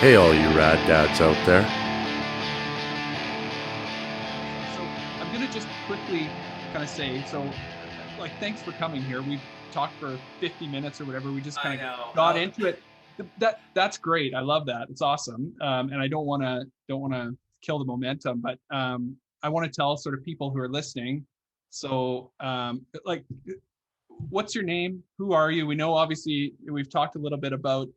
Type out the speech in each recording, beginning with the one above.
Hey, all you rad dads out there. So I'm going to just quickly kind of say, like, thanks for coming here. We've talked for 50 minutes or whatever. We just I kind of know. got into it. That's great. I love that. It's awesome. And I don't want to kill the momentum, but I want to tell sort of people who are listening. So, like, what's your name? Who are you? We know, obviously, we've talked a little bit about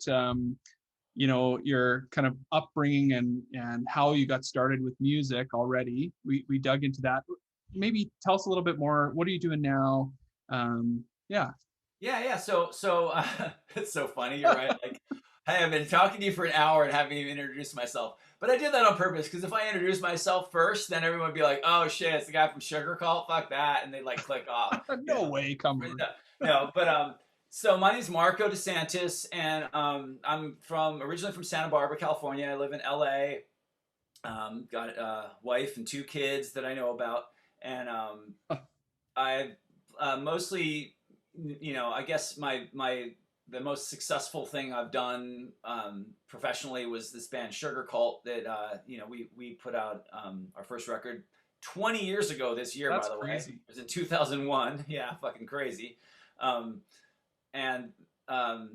your kind of upbringing and how you got started with music already. We dug into that. Maybe tell us a little bit more. What are you doing now? Yeah. Yeah. So it's so funny. You're right. Like, hey, I've been talking to you for an hour and haven't even introduced myself. But I did that on purpose because if I introduce myself first, then everyone would be like, "Oh shit, it's the guy from Sugarcult. Fuck that," and they like click off. You No know. way. Come on. No, but So my name's Marko DeSantis, and I'm from originally from Santa Barbara, California. I live in LA. Got a wife and two kids that I know about, and I mostly, I guess my the most successful thing I've done professionally was this band Sugarcult that we put out our first record 20 years ago this year, by That's the way. crazy. It was in 2001. Yeah, fucking crazy. Um, and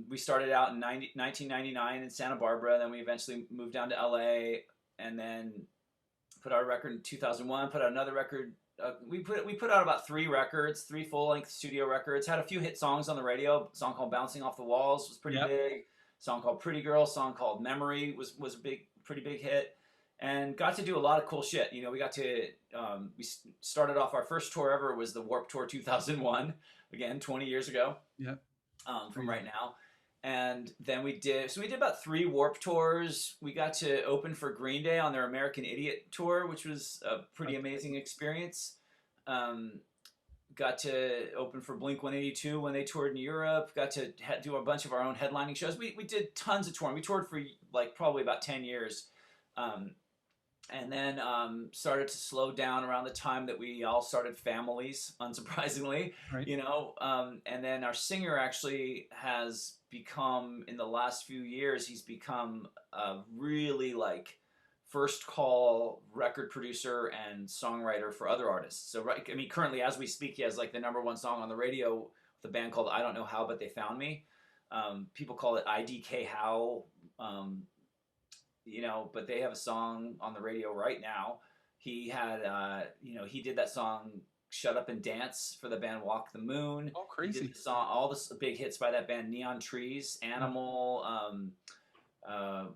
We started out in 1999 in Santa Barbara. Then we eventually moved down to LA, and then put out a record in 2001. Put out another record. We put out about three full length studio records. Had a few hit songs on the radio. A song called "Bouncing Off the Walls" was pretty Yep. big. A song called "Pretty Girl." A song called "Memory" was a pretty big hit. And got to do a lot of cool shit. We got to we started off our first tour ever was the Warped Tour 2001. Again, 20 years ago. Yep. From right now. And then we did about three Warp tours. We got to open for Green Day on their American Idiot tour, which was a pretty amazing experience. Um, got to open for Blink 182 when they toured in Europe. Got to do a bunch of our own headlining shows. We did tons of touring. We toured for like probably about 10 years. Um, and then started to slow down around the time that we all started families, unsurprisingly. Right. And then our singer actually has become, in the last few years, he's become a really like first call record producer and songwriter for other artists. So right, I mean, currently as we speak, he has like the number one song on the radio with a band called I Don't Know How But They Found Me. People call it IDK How. But they have a song on the radio right now. He had, he did that song "Shut Up and Dance" for the band Walk the Moon. Oh, He crazy. did the song, all the big hits by that band: Neon Trees, Animal.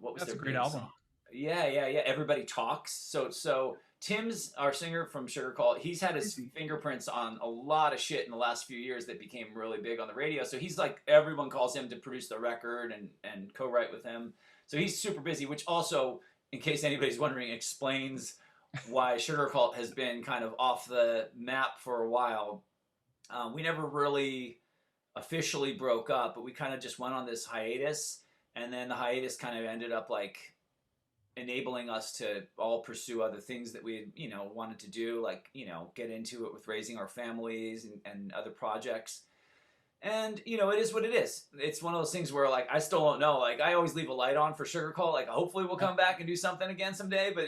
What was That's a their great big album. song? Yeah. Everybody Talks. So Tim's our singer from Sugarcult. He's had his fingerprints on a lot of shit in the last few years that became really big on the radio. So he's like, everyone calls him to produce the record and co-write with him. So he's super busy, which also, in case anybody's wondering, explains why Sugarcult has been kind of off the map for a while. We never really officially broke up, but we kind of just went on this hiatus, and then the hiatus kind of ended up like enabling us to all pursue other things that we wanted to do, like get into it with raising our families and other projects. And it is what it is. It's one of those things where like I still don't know. Like I always leave a light on for Sugarcult. Like hopefully we'll come back and do something again someday. But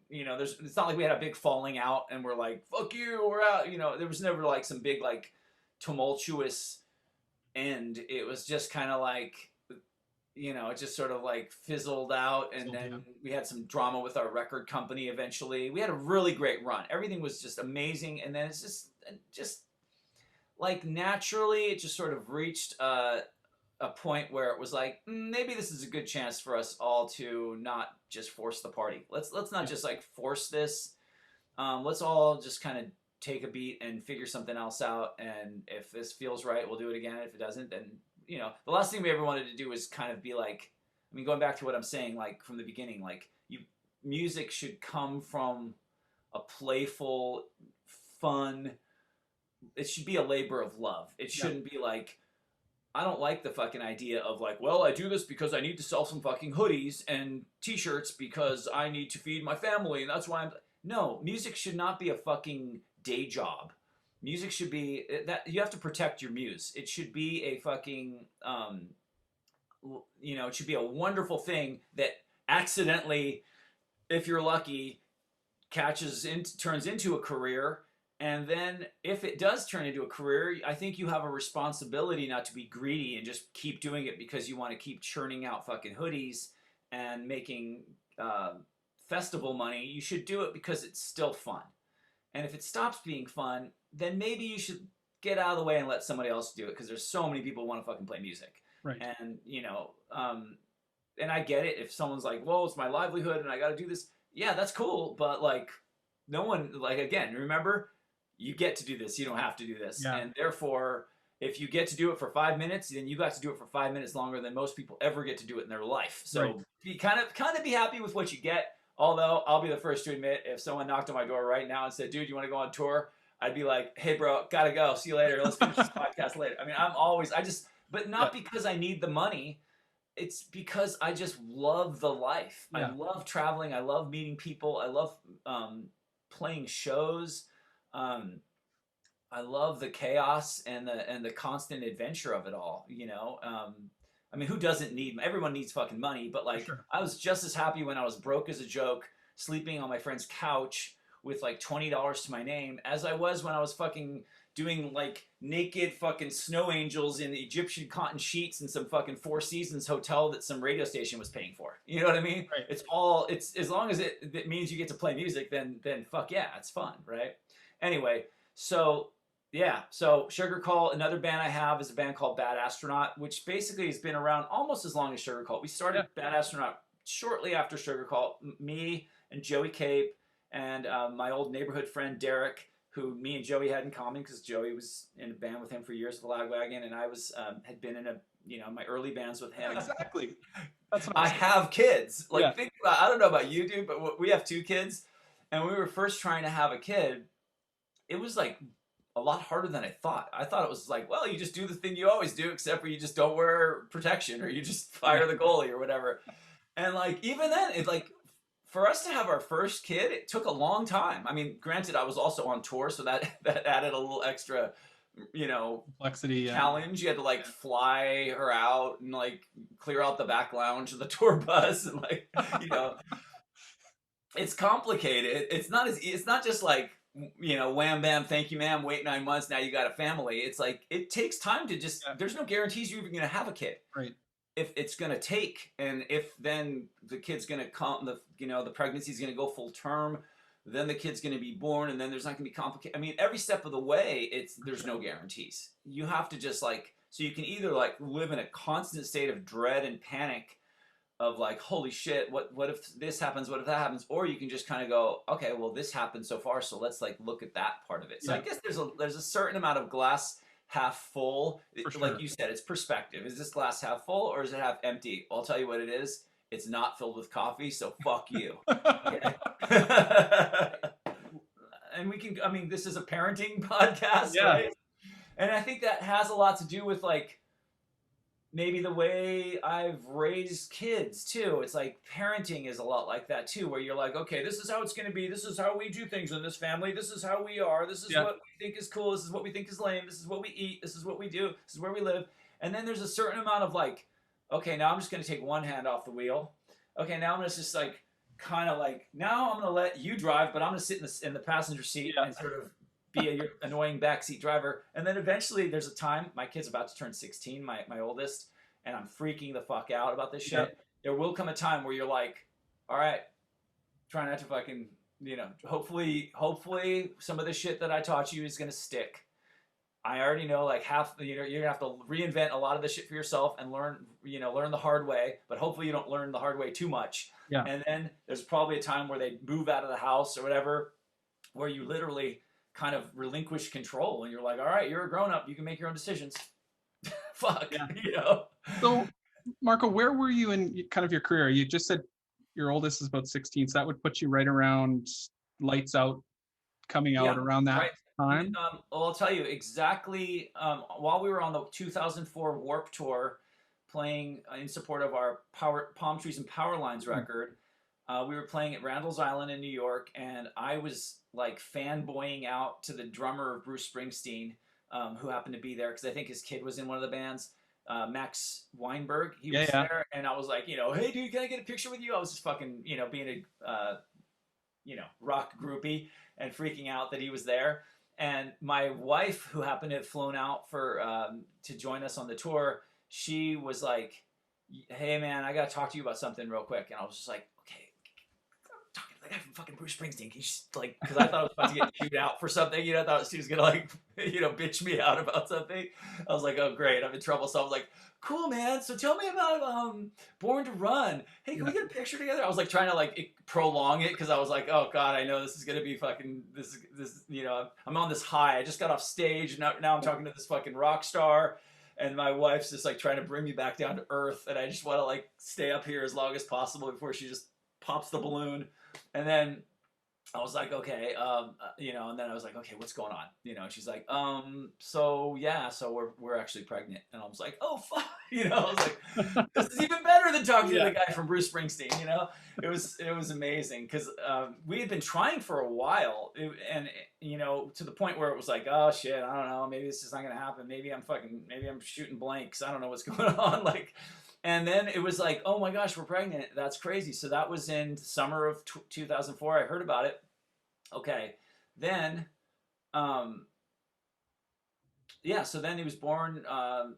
it's not like we had a big falling out and we're like fuck you, we're out. There was never like some big like tumultuous end. It was just kind of like it just sort of like fizzled out, and then we had some drama with our record company. Eventually, we had a really great run. Everything was just amazing, and then it's just like naturally it just sort of reached a point where it was like maybe this is a good chance for us all to not just force the party. Let's not just like force this. Let's all just kind of take a beat and figure something else out, and if this feels right we'll do it again. If it doesn't, then the last thing we ever wanted to do is kind of be like, I mean, going back to what I'm saying, like from the beginning, like music should come from a playful, fun. It should be a labor of love. It shouldn't be like, I don't like the fucking idea of like, well, I do this because I need to sell some fucking hoodies and t-shirts because I need to feed my family, and that's why I'm. No, music should not be a fucking day job. Music should be that you have to protect your muse. It should be a fucking, it should be a wonderful thing that accidentally, if you're lucky, turns into a career. And then if it does turn into a career, I think you have a responsibility not to be greedy and just keep doing it because you want to keep churning out fucking hoodies and making festival money. You should do it because it's still fun. And if it stops being fun, then maybe you should get out of the way and let somebody else do it, because there's so many people who want to fucking play music. Right. And, and I get it. If someone's like, well, it's my livelihood and I got to do this. Yeah, that's cool. But like, no one, like, again, remember, you get to do this. You don't have to do this. Yeah. And therefore, if you get to do it for 5 minutes, then you got to do it for 5 minutes longer than most people ever get to do it in their life. So right. be kind of be happy with what you get. Although I'll be the first to admit, if someone knocked on my door right now and said, dude, you want to go on tour? I'd be like, hey, bro, gotta go. See you later. Let's finish this podcast later. I mean, but not because I need the money. It's because I just love the life. Yeah. I love traveling. I love meeting people. I love playing shows. I love the chaos and the constant adventure of it all, I mean, who doesn't need, everyone needs fucking money, but like, sure. I was just as happy when I was broke as a joke, sleeping on my friend's couch with like $20 to my name, as I was when I was fucking doing like naked fucking snow angels in Egyptian cotton sheets in some fucking Four Seasons hotel that some radio station was paying for. You know what I mean? Right. It's as long as it means you get to play music, then fuck yeah, it's fun, right? Anyway, so yeah, so Sugarcult, another band I have is a band called Bad Astronaut, which basically has been around almost as long as Sugarcult. We started Bad Astronaut shortly after Sugarcult. Me and Joey Cape and my old neighborhood friend Derek, who me and Joey had in common because Joey was in a band with him for years with Lagwagon, and I was had been in my early bands with him. Yeah, exactly. That's what I have kids. Like, yeah. think about, I don't know about you, dude, but we have 2 kids, and when we were first trying to have a kid, it was like a lot harder than I thought. I thought it was like, well, you just do the thing you always do, except for you just don't wear protection or you just fire the goalie or whatever. And like, even then, it like, for us to have our first kid, it took a long time. I mean, granted, I was also on tour, so that added a little extra, complexity challenge. You had to like fly her out and like clear out the back lounge of the tour bus and like, it's complicated. It's not just like, wham bam, thank you ma'am, wait 9 months, now you got a family. It's like, it takes time to just, there's no guarantees you're even going to have a kid. Right. If it's going to take, and if then the kid's going to come, the pregnancy's going to go full term, then the kid's going to be born, and then there's not going to be complicated. I mean, every step of the way, there's no guarantees. You have to just like, so you can either like live in a constant state of dread and panic of like, holy shit, what if this happens, what if that happens, or you can just kind of go, okay, well, this happened so far, so let's like look at that part of it. So I guess there's a certain amount of glass half full. Sure. Like you said, it's perspective. Is this glass half full or is it half empty? I'll tell you what it is. It's not filled with coffee, so fuck you. And this is a parenting podcast, right? And I think that has a lot to do with like maybe the way I've raised kids too. It's like parenting is a lot like that too, where you're like, okay, this is how it's going to be. This is how we do things in this family. This is how we are. This is what we think is cool. This is what we think is lame. This is what we eat. This is what we do. This is where we live. And then there's a certain amount of like, okay, now I'm just going to take one hand off the wheel. Okay, now I'm going to just like, kind of like, now I'm going to let you drive, but I'm going to sit in the passenger seat and sort of be a annoying backseat driver. And then eventually there's a time, my kid's about to turn 16, my oldest, and I'm freaking the fuck out about this shit. There will come a time where you're like, all right, try not to fucking, hopefully some of the shit that I taught you is going to stick. I already know like you're going to have to reinvent a lot of this shit for yourself and learn the hard way, but hopefully you don't learn the hard way too much. Yeah. And then there's probably a time where they move out of the house or whatever, where you literally kind of relinquish control and you're like, all right, you're a grown up, you can make your own decisions. Fuck, So, Marko, where were you in kind of your career? You just said your oldest is about 16, so that would put you right around Lights Out coming out around that time? Well, I'll tell you exactly. While we were on the 2004 Warp Tour, playing in support of our Palm Trees and Power Lines record, we were playing at Randall's Island in New York, and I was like fanboying out to the drummer of Bruce Springsteen, who happened to be there because I think his kid was in one of the bands. Max Weinberg. He Yeah, was yeah. there, and I was like, hey dude, can I get a picture with you? I was just fucking, being a rock groupie and freaking out that he was there. And my wife, who happened to have flown out to join us on the tour, she was like, hey man, I gotta talk to you about something real quick. And I was just like, okay, I'm talking to the guy from fucking Bruce Springsteen. He's like, because I thought I was about to get chewed out for something. I thought she was gonna like, bitch me out about something. I was like, oh great, I'm in trouble. So I was like, cool man. So tell me about Born to Run. Hey, can we get a picture together? I was like trying to like prolong it because I was like, oh god, I know this is gonna be fucking this. I'm on this high. I just got off stage. Now I'm talking to this fucking rock star. And my wife's just like trying to bring me back down to earth, and I just want to like stay up here as long as possible before she just pops the balloon. And then I was like, okay, and then I was like, okay, what's going on? She's like, so we're actually pregnant. And I was like, oh fuck, I was like, this is even better than talking to the guy from Bruce Springsteen. It was amazing because we had been trying for a while, and to the point where it was like, oh shit, I don't know, maybe this is not gonna happen. Maybe I'm shooting blanks. I don't know what's going on, like. And then it was like, oh my gosh, we're pregnant. That's crazy. So that was in summer of 2004. I heard about it. Okay. Then, so then he was born,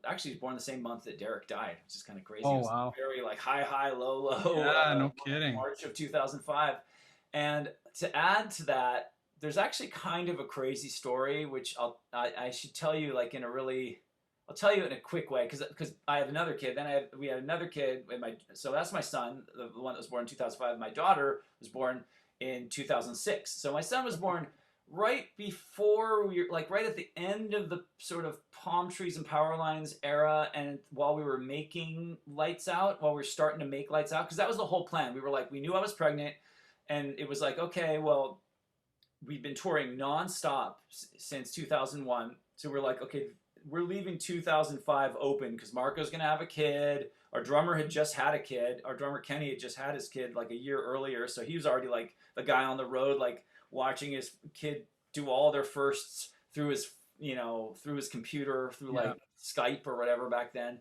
actually he was born the same month that Derek died, which is kind of crazy. Oh, it was wow. very like high, low. Yeah, no kidding. March of 2005. And to add to that, there's actually kind of a crazy story, which I should tell you like I'll tell you in a quick way because I have another kid. Then we had another kid. So that's my son, the one that was born in 2005. My daughter was born in 2006. So my son was born right before right at the end of the sort of Palm Trees and Power Lines era, and while we were making Lights Out, while we were starting to make Lights Out, because that was the whole plan. We were like, we knew I was pregnant, and it was like, okay, well, we've been touring nonstop since 2001. So we're like, okay, we're leaving 2005 open because Marco's going to have a kid. Our drummer had just had a kid. Our drummer Kenny had just had his kid like a year earlier. So he was already like the guy on the road, like watching his kid do all their firsts through his, through his computer, through like Skype or whatever back then.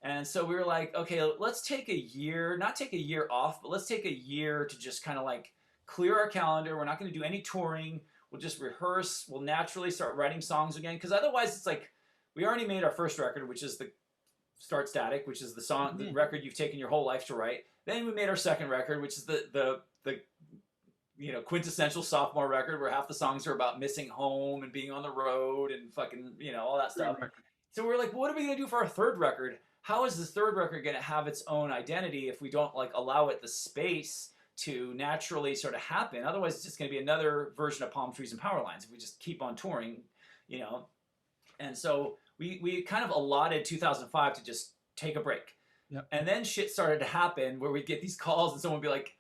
And so we were like, okay, let's take a year, not take a year off, but let's take a year to just kind of like clear our calendar. We're not going to do any touring. We'll just rehearse. We'll naturally start writing songs again. Because otherwise it's like, we already made our first record, which is the Start Static, which is the song, the record you've taken your whole life to write. Then we made our second record, which is the quintessential sophomore record, where half the songs are about missing home and being on the road and fucking all that stuff. So we're like, well, what are we gonna do for our third record? How is this third record gonna have its own identity if we don't like allow it the space to naturally sort of happen? Otherwise, it's just gonna be another version of Palm Trees and Power Lines if we just keep on touring, And so we kind of allotted 2005 to just take a break. Yep. And then shit started to happen where we'd get these calls and someone would be like,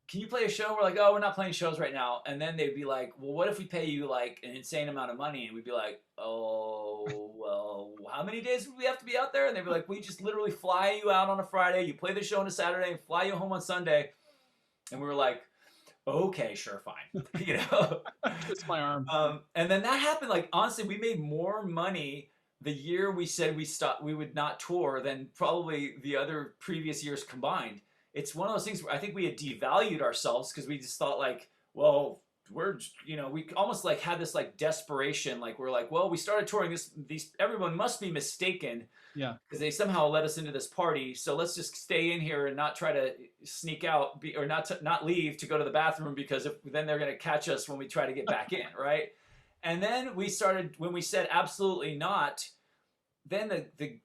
can you play a show? We're like, oh, we're not playing shows right now. And then they'd be like, well, what if we pay you like an insane amount of money? And we'd be like, oh, well, how many days would we have to be out there? And they'd be like, we just literally fly you out on a Friday, you play the show on a Saturday, and fly you home on Sunday. And we were like, okay, sure, fine. Twist my arm. And then that happened. Like, honestly, we made more money the year we said we would not tour than probably the other previous years combined. It's one of those things where I think we had devalued ourselves because we just thought like, well, we're, we almost like had this like desperation. Like we're like, well, we started touring everyone must be mistaken. Yeah. Because they somehow let us into this party. So let's just stay in here and not try to sneak out or not leave to go to the bathroom, because then they're going to catch us when we try to get back in. Right. And then we started, when we said absolutely not, then the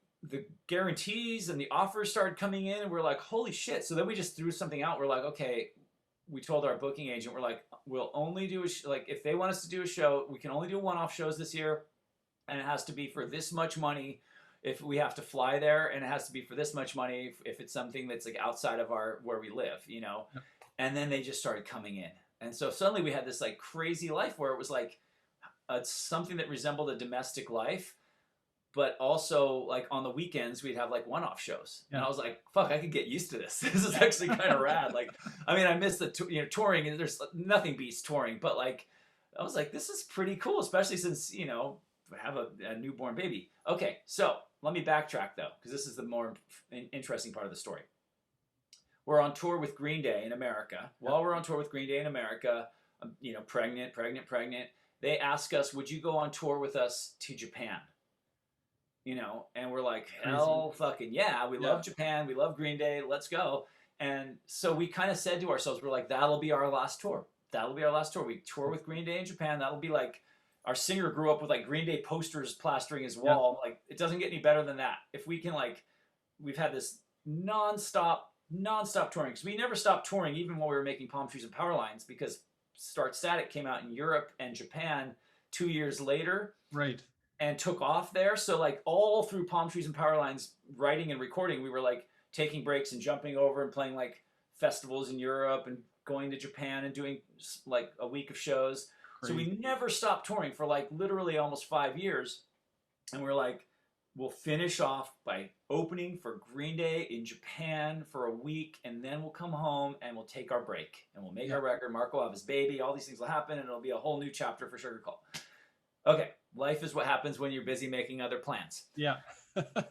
guarantees and the offers started coming in, and we're like, holy shit. So then we just threw something out. We're like, okay, we told our booking agent, we're like, we'll only do like, if they want us to do a show, we can only do one-off shows this year, and it has to be for this much money if we have to fly there, and it has to be for this much money if it's something that's like outside of where we live, Yep. And then they just started coming in. And so suddenly we had this like crazy life where it was like something that resembled a domestic life, but also like on the weekends we'd have like one-off shows. Yeah. And I was like, fuck, I could get used to this. This is actually kind of rad. Like, I mean, I miss the touring, and there's nothing beats touring, but like, I was like, this is pretty cool, especially since, I have a newborn baby. Okay. So let me backtrack though, because this is the more interesting part of the story. We're on tour with Green Day in America. While we're on tour with Green Day in America, you know, pregnant. They ask us, would you go on tour with us to Japan? You know, and we're like, hell fucking yeah. We love Japan. We love Green Day. Let's go. And so we kind of said to ourselves, we're like, that'll be our last tour. That'll be our last tour. We tour with Green Day in Japan. That'll be like, our singer grew up with like Green Day posters plastering his wall. Like, it doesn't get any better than that. If we can, like, we've had this nonstop touring, because we never stopped touring even while we were making Palm Trees and Power Lines, because Start Static came out in Europe and Japan 2 years later, right, and took off there. So like all through Palm Trees and Power Lines writing and recording, we were like taking breaks and jumping over and playing like festivals in Europe and going to Japan and doing like a week of shows. Crazy. So we never stopped touring for like literally almost 5 years, and we're like, we'll finish off by opening for Green Day in Japan for a week, and then we'll come home and we'll take our break and we'll make our record. Mark will have his baby. All these things will happen, and it'll be a whole new chapter for Sugarcult. Okay, life is what happens when you're busy making other plans. Yeah.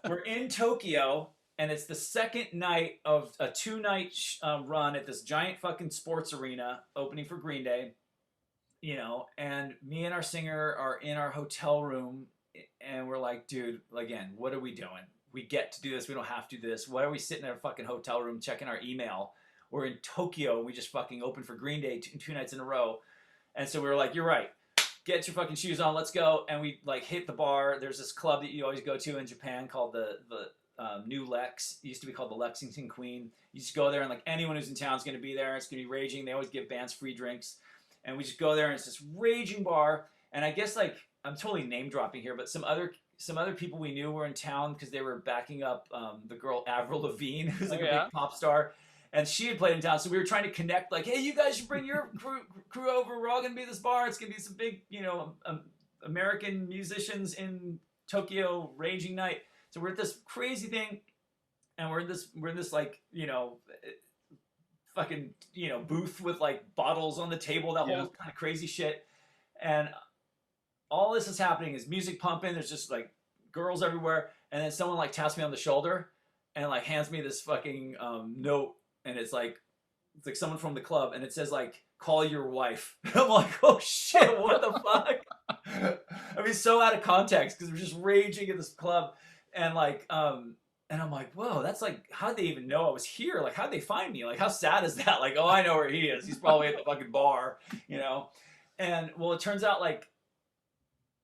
We're in Tokyo, and it's the second night of a 2-night run at this giant fucking sports arena opening for Green Day, you know, and me and our singer are in our hotel room. And we're like, dude, again, what are we doing? We get to do this. We don't have to do this. Why are we sitting in our fucking hotel room checking our email? We're in Tokyo. We just fucking opened for Green Day two nights in a row. And so we were like, you're right. Get your fucking shoes on. Let's go. And we like hit the bar. There's this club that you always go to in Japan called the New Lex. It used to be called the Lexington Queen. You just go there, and like anyone who's in town is going to be there. It's going to be raging. They always give bands free drinks. And we just go there, and it's this raging bar. And I guess like, I'm totally name dropping here, but some other people we knew were in town because they were backing up the girl Avril Lavigne, who's like a big pop star, and she had played in town. So we were trying to connect, like, hey, you guys should bring your crew over. We're all gonna be at this bar. It's gonna be some big, you know, American musicians in Tokyo raging night. So we're at this crazy thing, and we're in this like, you know, fucking, you know, booth with like bottles on the table, that whole kind of crazy shit, and all this is happening, is music pumping. There's just like girls everywhere. And then someone like taps me on the shoulder and like hands me this fucking note. And it's like someone from the club, and it says like, call your wife. I'm like, oh shit, what the fuck? I mean, so out of context, because we're just raging at this club. And like, and I'm like, whoa, that's like, how'd they even know I was here? Like, how'd they find me? Like, how sad is that? Like, oh, I know where he is. He's probably at the fucking bar, you know? And well, it turns out like,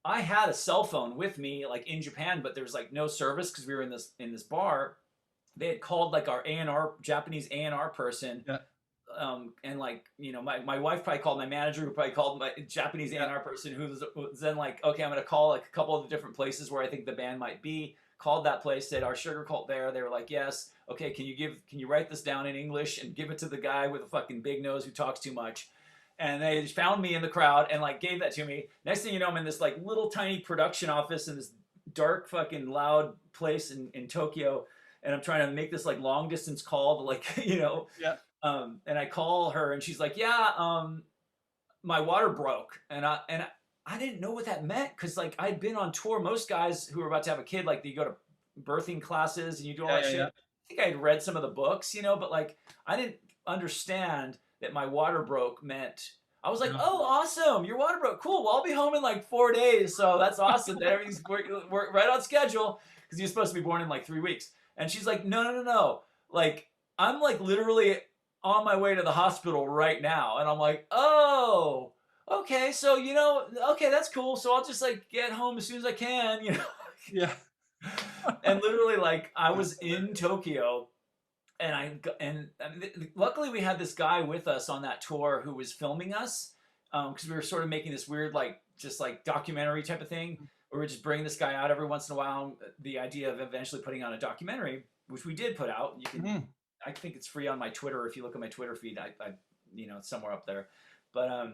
I had a cell phone with me like in Japan, but there was like no service because we were in this bar. They had called like our A&R, Japanese A&R person. Yeah. And like, you know, my wife probably called my manager, who probably called my Japanese A&R person, who was then like, okay, I'm going to call like a couple of the different places where I think the band might be. Called that place, said, our Sugarcult there. They were like, yes. Okay, can you write this down in English and give it to the guy with a fucking big nose who talks too much? And they just found me in the crowd and like gave that to me. Next thing you know, I'm in this like little tiny production office in this dark fucking loud place in Tokyo, and I'm trying to make this like long distance call to like, you know, and I call her, and she's like, yeah, my water broke, and I didn't know what that meant, because like I'd been on tour. Most guys who are about to have a kid, like, you go to birthing classes and you do all that shit. I think I had read some of the books, you know, but like I didn't understand that my water broke meant, I was like, oh, awesome, your water broke, cool, well, I'll be home in like 4 days, so that's awesome that everything's work right on schedule, because you're supposed to be born in like 3 weeks. And she's like, no, like, I'm like literally on my way to the hospital right now. And I'm like, oh, okay, so, you know, okay, that's cool, so I'll just like get home as soon as I can, you know. Yeah. And literally, like, I was in Tokyo, and luckily we had this guy with us on that tour who was filming us, because we were sort of making this weird, like, just like documentary type of thing, where we just bring this guy out every once in a while. The idea of eventually putting on a documentary, which we did put out. You can, I think it's free on my Twitter. If you look at my Twitter feed, I you know, it's somewhere up there. But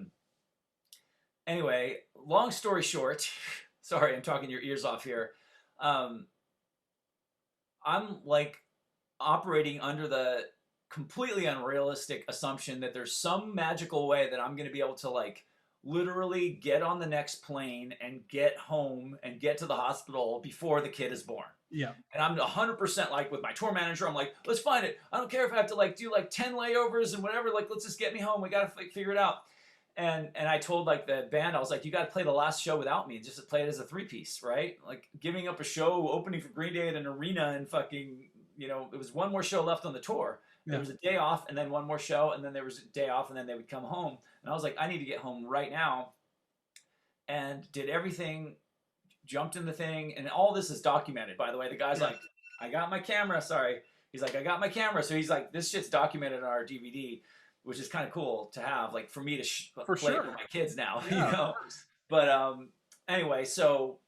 anyway, long story short, sorry, I'm talking your ears off here. I'm like operating under the completely unrealistic assumption that there's some magical way that I'm going to be able to like literally get on the next plane and get home and get to the hospital before the kid is born. Yeah. And I'm 100% like with my tour manager, I'm like, let's find it. I don't care if I have to like do like 10 layovers and whatever, like, let's just get me home. We got to figure it out. And I told like the band, I was like, you got to play the last show without me, just to play it as a 3-piece, right? Like giving up a show opening for Green Day at an arena and fucking, you know, it was one more show left on the tour. There was a day off and then one more show and then there was a day off and then they would come home. And I was like, I need to get home right now. And did everything, jumped in the thing. And all this is documented, by the way. The guy's like, I got my camera. Sorry. He's like, I got my camera. So he's like, this shit's documented on our DVD, which is kind of cool to have, like for me to play it with my kids now, you know? But anyway, so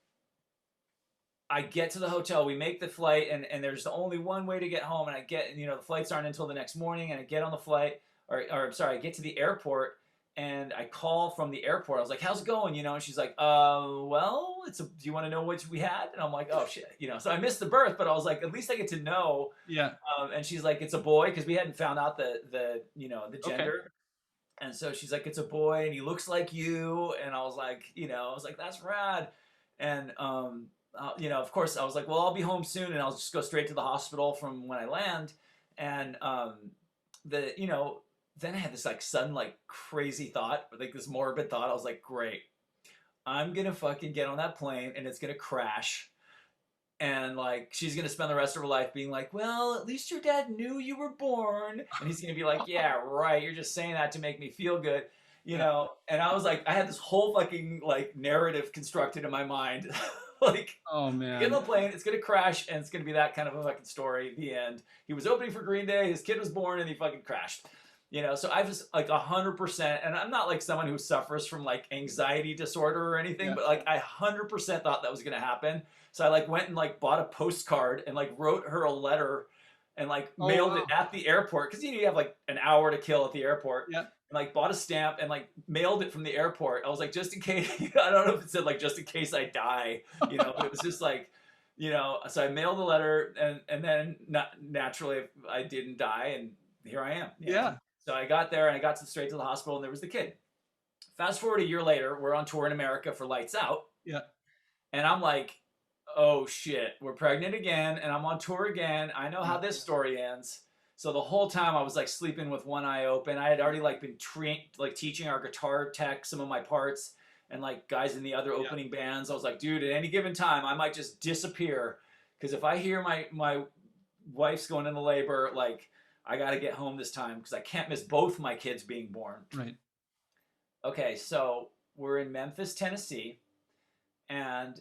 I get to the hotel, we make the flight, and there's only one way to get home, and I get, you know, the flights aren't until the next morning, and I get on the flight, or sorry, I get to the airport, and I call from the airport. I was like, how's it going, you know? And she's like, well, do you want to know what we had? And I'm like, oh, shit, you know? So I missed the birth, but I was like, at least I get to know. Yeah. And she's like, it's a boy, because we hadn't found out the you know, the gender. Okay. And so she's like, it's a boy, and he looks like you, and I was like, you know, I was like, that's rad. And, you know, of course, I was like, well, I'll be home soon, and I'll just go straight to the hospital from when I land. And you know, then I had this like sudden like crazy thought, like this morbid thought. I was like, great, I'm gonna fucking get on that plane, and it's gonna crash, and like she's gonna spend the rest of her life being like, well, at least your dad knew you were born, and he's gonna be like, yeah, right, you're just saying that to make me feel good. You know, and I was like, I had this whole fucking like narrative constructed in my mind. Like, oh man, get on the plane, it's gonna crash, and it's gonna be that kind of a fucking story. The end. He was opening for Green Day, his kid was born, and he fucking crashed. You know, so I was like 100%, and I'm not like someone who suffers from like anxiety disorder or anything, but like I 100% thought that was gonna happen. So I like went and like bought a postcard and like wrote her a letter and like mailed it at the airport, because you know you have like an hour to kill at the airport. Yeah. And like bought a stamp and like mailed it from the airport. I was like, just in case, I don't know if it said like just in case I die, you know, but it was just like, you know, so I mailed the letter, and then naturally I didn't die, and here I am. Yeah. So I got there and I got straight to the hospital, and there was the kid. Fast forward a year later, we're on tour in America for Lights Out. Yeah. And I'm like, oh shit, we're pregnant again, and I'm on tour again. I know how this story ends. So the whole time I was like sleeping with one eye open. I had already like been teaching our guitar tech some of my parts, and like guys in the other opening bands. I was like, dude, at any given time I might just disappear, because if I hear my wife's going into labor, like I got to get home this time, because I can't miss both my kids being born. Right. Okay, so we're in Memphis, Tennessee, and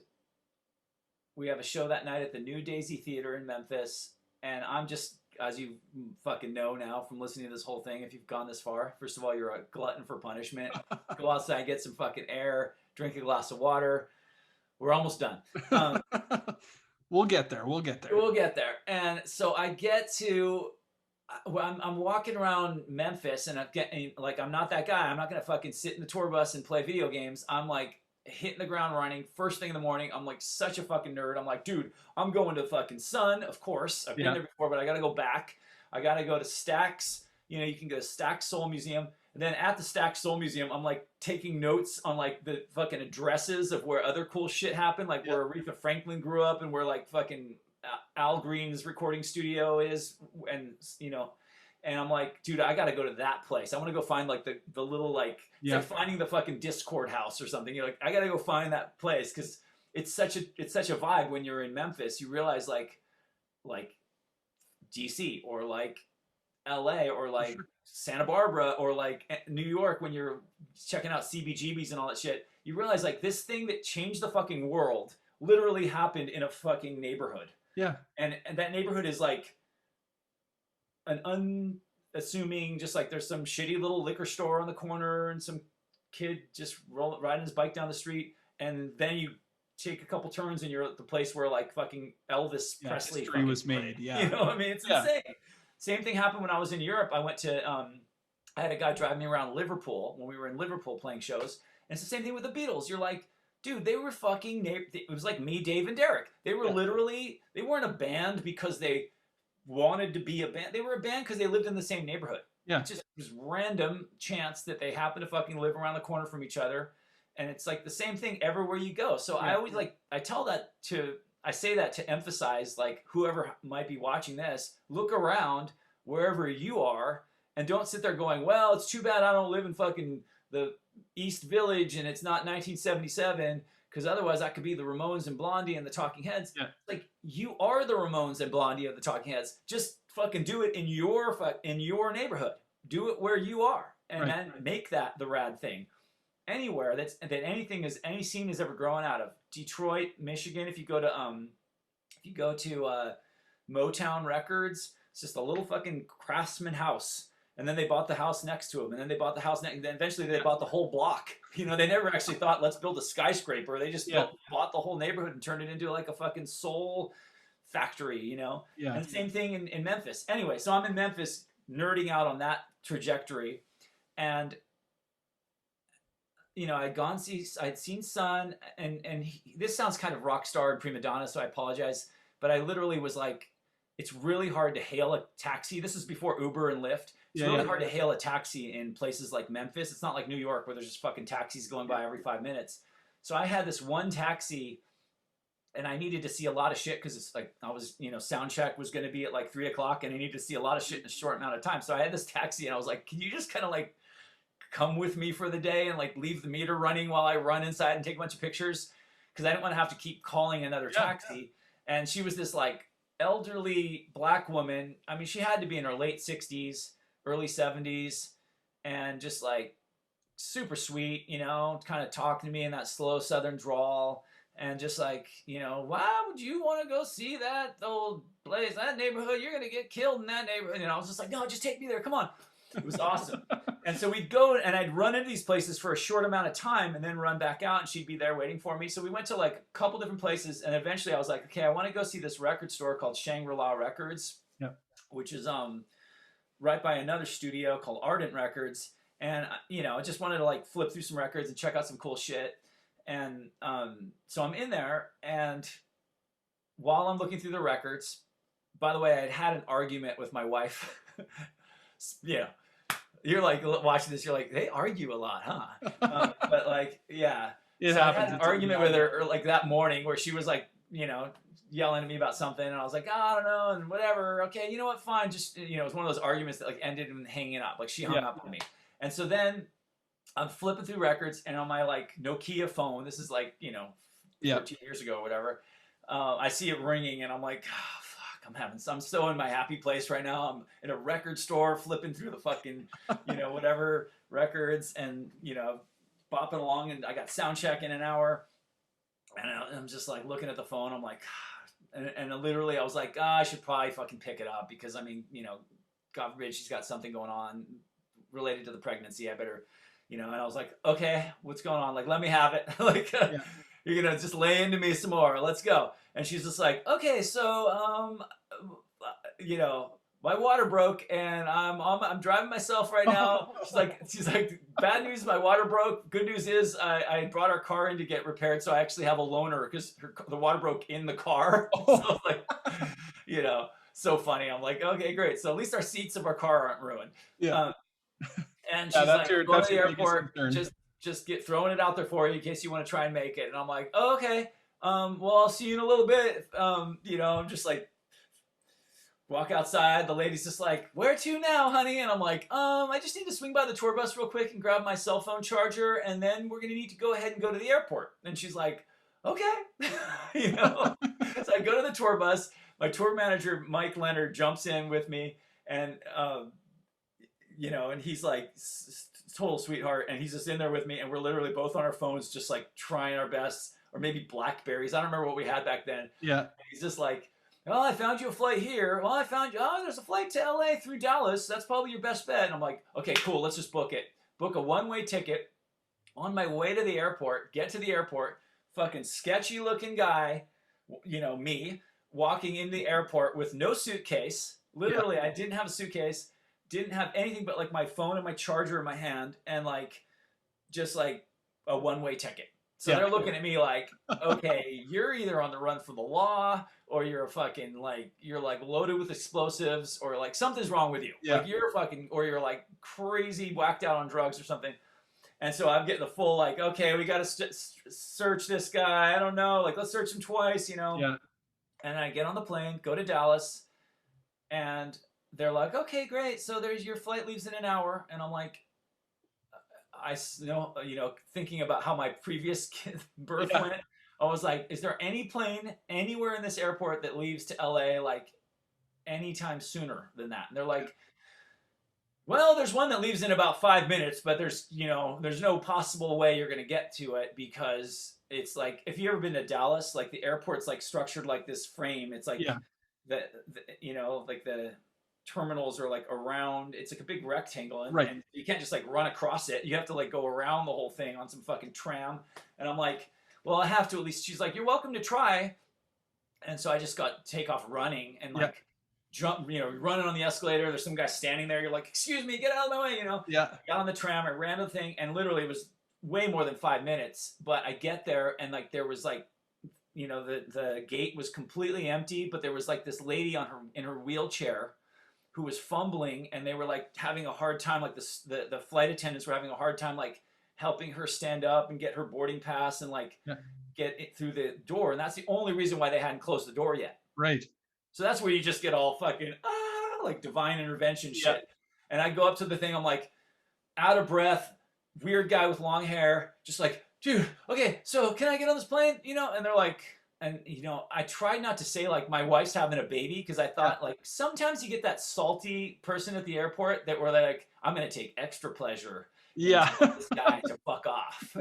we have a show that night at the New Daisy Theater in Memphis, and I'm just, as you fucking know now from listening to this whole thing, if you've gone this far, first of all, you're a glutton for punishment. Go outside, get some fucking air, drink a glass of water. We're almost done. We'll get there. We'll get there. We'll get there. And so I get to, I'm walking around Memphis, and I'm getting, like, I'm not that guy. I'm not going to fucking sit in the tour bus and play video games. I'm like, hitting the ground running first thing in the morning. I'm like such a fucking nerd. I'm like, dude, I'm going to fucking Sun, of course. I've been there before, but I got to go back. I got to go to Stax. You know, you can go to Stax Soul Museum. And then at the Stax Soul Museum, I'm like taking notes on like the fucking addresses of where other cool shit happened, like where Aretha Franklin grew up, and where like fucking Al Green's recording studio is, and you know. And I'm like, dude, I got to go to that place. I want to go find like the little like, it's like finding the fucking Discord house or something. You're like, I got to go find that place, because it's such a vibe when you're in Memphis. You realize like DC or like LA or like Santa Barbara or like New York, when you're checking out CBGBs and all that shit, you realize like this thing that changed the fucking world literally happened in a fucking neighborhood. Yeah. And that neighborhood is like an unassuming, just like there's some shitty little liquor store on the corner and some kid just riding his bike down the street, and then you take a couple turns and you're at the place where like fucking Elvis Presley history was made. Yeah. You know what I mean? It's insane. Same thing happened when I was in Europe. I went to I had a guy drive me around Liverpool when we were in Liverpool playing shows. And it's the same thing with the Beatles. You're like, dude, they were fucking, it was like me, Dave, and Derek. They were literally, they weren't a band because they wanted to be a band. They were a band because they lived in the same neighborhood. Yeah. It just was random chance that they happen to fucking live around the corner from each other. And it's like the same thing everywhere you go. So I always like, I say that to emphasize, like, whoever might be watching this, look around wherever you are and don't sit there going, well, it's too bad I don't live in fucking the East Village and it's not 1977, because otherwise I could be the Ramones and Blondie and the Talking Heads. Yeah. Like, you are the Ramones and Blondie of the Talking Heads. Just fucking do it in your neighborhood. Do it where you are, and then make that the rad thing. Anywhere that any scene is ever growing out of. Detroit, Michigan. If you go to Motown Records, it's just a little fucking craftsman house. And then they bought the house next to them, and then they bought the house next, and then eventually they bought the whole block. You know, they never actually thought, let's build a skyscraper. They just bought the whole neighborhood and turned it into like a fucking soul factory, you know? Yeah. And same thing in Memphis. Anyway, so I'm in Memphis nerding out on that trajectory. And, you know, I'd seen Sun, and this sounds kind of rock star and prima donna, so I apologize. But I literally was like, it's really hard to hail a taxi. This is before Uber and Lyft. It's really hard to hail a taxi in places like Memphis. It's not like New York where there's just fucking taxis going by every 5 minutes. So I had this one taxi, and I needed to see a lot of shit because it's like I was, you know, sound check was going to be at like 3 o'clock, and I needed to see a lot of shit in a short amount of time. So I had this taxi, and I was like, can you just kind of like come with me for the day and like leave the meter running while I run inside and take a bunch of pictures? Because I didn't want to have to keep calling another taxi. And she was this like elderly black woman. I mean, she had to be in her late 60s, early 70s, and just like super sweet, you know, kind of talking to me in that slow southern drawl, and just like, you know, why would you want to go see that old place, that neighborhood? You're gonna get killed in that neighborhood. And I was just like, no, just take me there, come on. It was awesome. And so we'd go, and I'd run into these places for a short amount of time and then run back out, and she'd be there waiting for me. So we went to like a couple different places, and eventually I was like, okay, I want to go see this record store called Shangri-La Records, which is right by another studio called Ardent Records. And, you know, I just wanted to like flip through some records and check out some cool shit. And so I'm in there, and while I'm looking through the records, by the way, I had an argument with my wife. Yeah. You're like watching this, you're like, they argue a lot, huh? But like, yeah. It so happens. I had an argument with her like that morning where she was like, you know, yelling at me about something, and I was like, oh, I don't know, and whatever. Okay, you know what? Fine. Just, you know, it was one of those arguments that like ended in hanging up. Like she hung up on me. And so then I'm flipping through records, and on my like Nokia phone, this is like, you know, 14 years ago or whatever, I see it ringing, and I'm like, oh, I'm so in my happy place right now. I'm in a record store flipping through the fucking, you know, whatever records, and, you know, bopping along, and I got sound check in an hour, and I'm just like looking at the phone. I'm like, and literally I was like, I should probably fucking pick it up, because I mean, you know, God forbid she's got something going on related to the pregnancy. I better, you know. And I was like, okay, what's going on? Like, let me have it. Like, you're gonna just lay into me some more. Let's go. And she's just like, okay, so, you know, my water broke, and I'm driving myself right now. She's like, bad news, my water broke. Good news is I brought our car in to get repaired, so I actually have a loaner because the water broke in the car. So I was like, you know, so funny. I'm like, okay, great. So at least our seats of our car aren't ruined. Yeah. And she's like, go to the airport. Just get throwing it out there for you in case you want to try and make it. And I'm like, oh, okay. Well, I'll see you in a little bit. You know, I'm just like, walk outside. The lady's just like, where to now, honey? And I'm like, I just need to swing by the tour bus real quick and grab my cell phone charger, and then we're gonna need to go ahead and go to the airport. And she's like, okay. You know. So I go to the tour bus. My tour manager, Mike Leonard, jumps in with me, and you know, and he's like total sweetheart, and he's just in there with me, and we're literally both on our phones, just like trying our best, or maybe Blackberries. I don't remember what we had back then. Yeah. And he's just like, well, I found you a flight here. Well, I found you, there's a flight to LA through Dallas. That's probably your best bet. And I'm like, okay, cool. Let's just book it. Book a one-way ticket. On my way to the airport, get to the airport, fucking sketchy looking guy, you know, me, walking in the airport with no suitcase. Literally, I didn't have a suitcase. Didn't have anything but like my phone and my charger in my hand, and like just like a one-way ticket. So they're looking at me like, okay, you're either on the run from the law, or you're a fucking like, you're like loaded with explosives, or like something's wrong with you. Yeah. Like you're fucking, or you're like crazy whacked out on drugs or something. And so I'm getting the full like, okay, we got to search this guy. I don't know, like let's search him twice, you know. Yeah. And I get on the plane, go to Dallas, and they're like, okay, great. So there's your flight leaves in an hour, and I'm like, thinking about how my previous birth went, I was like, is there any plane anywhere in this airport that leaves to LA like anytime sooner than that? And they're like, well, there's one that leaves in about 5 minutes, but there's no possible way you're going to get to it, because it's like, if you've ever been to Dallas, like the airport's like structured like this frame. It's like like the terminals are like around, it's like a big rectangle, and you can't just like run across it. You have to like go around the whole thing on some fucking tram. And I'm like, well, I have to at least. She's like, you're welcome to try. And so I just got take off running and like jump, running on the escalator. There's some guy standing there. You're like, excuse me, get out of my way, Yeah. I got on the tram, I ran to the thing, and literally it was way more than 5 minutes. But I get there, and like there was like, the gate was completely empty, but there was like this lady in her wheelchair who was fumbling, and they were like having a hard time, like the flight attendants were having a hard time like helping her stand up and get her boarding pass and like get it through the door. And that's the only reason why they hadn't closed the door yet. Right. So that's where you just get all fucking like divine intervention shit. And I go up to the thing, I'm like out of breath, weird guy with long hair, just like, dude, okay, so can I get on this plane? And they're like, and I tried not to say like my wife's having a baby, because I thought like sometimes you get that salty person at the airport that were like, I'm gonna take extra pleasure in this guy to fuck off,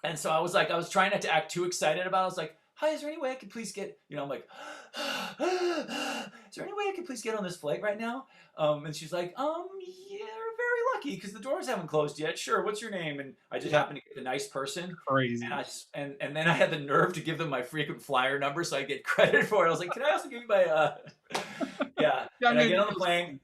And so I was trying not to act too excited about it. I was like, hi, is there any way I could please get, I'm like, is there any way I could please get on this flight right now? And she's like, yeah, we're very lucky because the doors haven't closed yet. Sure, what's your name? And I just happened to get the nice person. Crazy. And then I had the nerve to give them my frequent flyer number so I get credit for it. I was like, can I also give you my, and I get on the plane,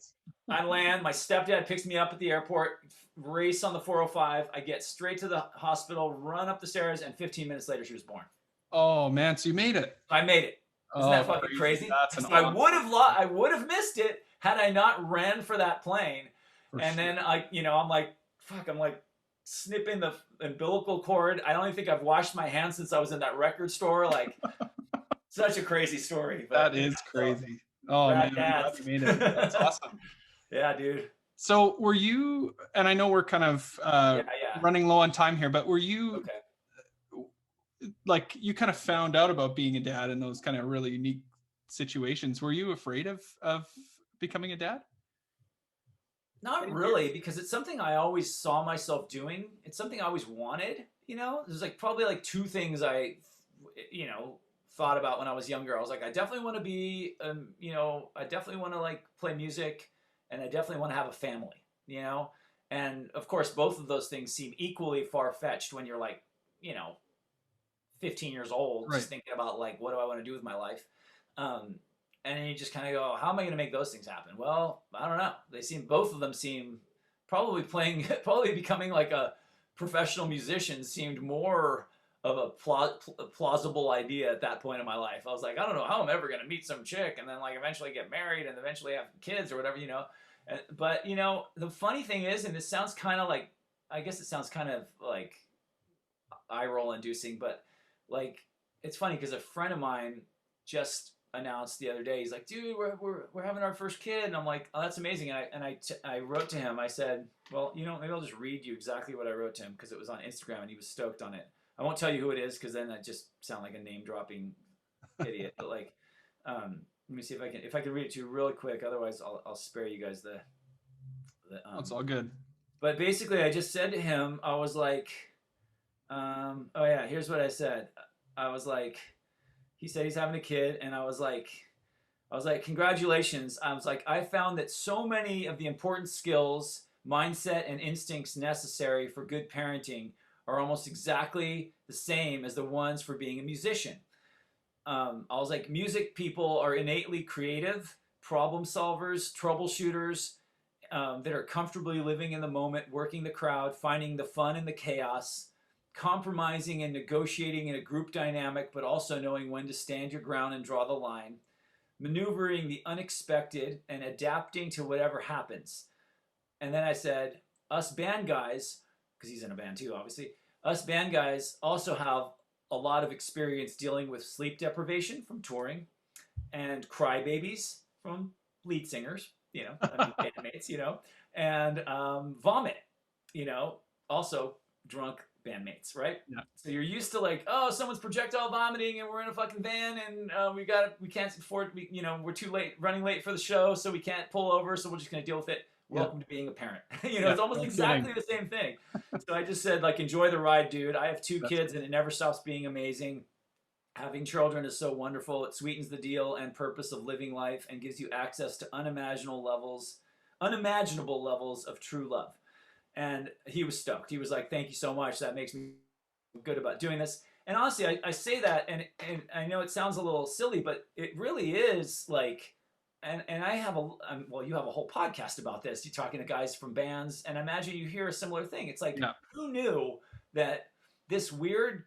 I land, my stepdad picks me up at the airport, race on the 405, I get straight to the hospital, run up the stairs, and 15 minutes later she was born. Oh man, so you made it. I made it. Isn't that fucking crazy? I would have missed it had I not ran for that plane. Then I'm like, fuck, I'm like snipping the umbilical cord. I don't even think I've washed my hands since I was in that record store. Like, such a crazy story. But, that is crazy. Oh man, you made it. That's awesome. Yeah, dude. So were you, and I know we're kind of running low on time here, but were you like, you kind of found out about being a dad in those kind of really unique situations. Were you afraid of becoming a dad? Not really, because it's something I always saw myself doing. It's something I always wanted, There's like probably like two things I, thought about when I was younger. I was like, I definitely want to be, I definitely want to like play music, and I definitely want to have a family, And of course, both of those things seem equally far-fetched when you're like, 15 years old, just thinking about like, what do I want to do with my life? And then you just kind of go, how am I going to make those things happen? Well, I don't know. Both of them seem probably becoming like a professional musician seemed more of a plausible idea at that point in my life. I was like, I don't know how I'm ever going to meet some chick and then like eventually get married and eventually have kids or whatever, But, the funny thing is, and it sounds kind of like, I guess it sounds kind of like eye roll inducing, but like, it's funny because a friend of mine just announced the other day, he's like, dude, we're having our first kid. And I'm like, oh, that's amazing. And I wrote to him, I said, well, maybe I'll just read you exactly what I wrote to him, because it was on Instagram and he was stoked on it. I won't tell you who it is, because then I just sound like a name dropping idiot. But like, let me see if I can read it to you really quick. Otherwise I'll spare you guys the that's all good. But basically I just said to him, I was like, oh yeah, here's what I said. I was like, he said he's having a kid, and I was like, congratulations. I was like, I found that so many of the important skills, mindset, and instincts necessary for good parenting are almost exactly the same as the ones for being a musician. I was like, music people are innately creative, problem solvers, troubleshooters, that are comfortably living in the moment, working the crowd, finding the fun in the chaos. compromising and negotiating in a group dynamic, but also knowing when to stand your ground and draw the line, maneuvering the unexpected and adapting to whatever happens. And then I said, us band guys, because he's in a band too, obviously, us band guys also have a lot of experience dealing with sleep deprivation from touring and crybabies from lead singers, you know, I mean, bandmates, you know, and vomit, you know, also drunk bandmates, right? Yeah. So you're used to like, oh, someone's projectile vomiting and we're in a fucking van and we can't afford, you know, we're too late, running late for the show, so we can't pull over, so we're just gonna deal with it. Welcome to being a parent. You know, it's almost exactly the same thing. So I just said, like, enjoy the ride, dude. I have two kids and it never stops being amazing. Having children is so wonderful. It sweetens the deal and purpose of living life and gives you access to unimaginable levels of true love. And he was stoked. He was like, thank you so much. That makes me good about doing this. And honestly, I say that, and I know it sounds a little silly, but it really is like, and I have well, you have a whole podcast about this. You're talking to guys from bands, and I imagine you hear a similar thing. It's like, who knew that this weird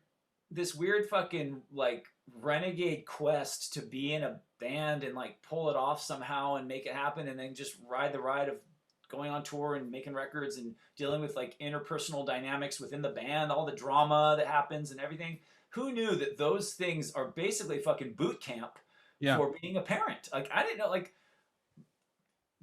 fucking like renegade quest to be in a band and like pull it off somehow and make it happen, and then just ride the ride of going on tour and making records and dealing with like interpersonal dynamics within the band, all the drama that happens and everything. Who knew that those things are basically fucking boot camp for being a parent? Like, I didn't know, like,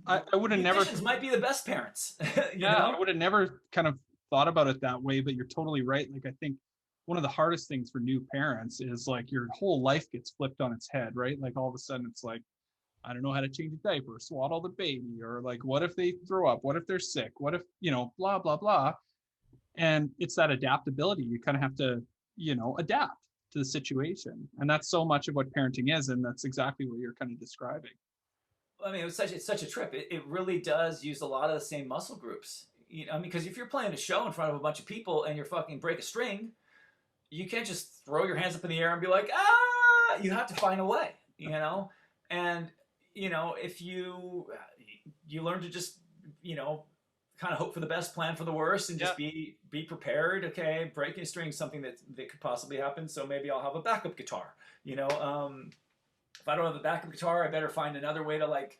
I would have never might be the best parents. You know? I would have never kind of thought about it that way, but you're totally right. Like, I think one of the hardest things for new parents is like your whole life gets flipped on its head, right? Like all of a sudden it's like, I don't know how to change a diaper, swaddle the baby, or like, what if they throw up? What if they're sick? What if, you know, blah, blah, blah. And it's that adaptability. You kind of have to, you know, adapt to the situation. And that's so much of what parenting is. And that's exactly what you're kind of describing. I mean, it's such a trip. It really does use a lot of the same muscle groups. You know, I mean, because if you're playing a show in front of a bunch of people and you're fucking break a string, you can't just throw your hands up in the air and be like, ah, you have to find a way, you know? And, you know, if you learn to just, you know, kind of hope for the best, plan for the worst, and just be prepared. Okay, breaking a string is something that could possibly happen, so maybe I'll have a backup guitar. You know, if I don't have a backup guitar, I better find another way to like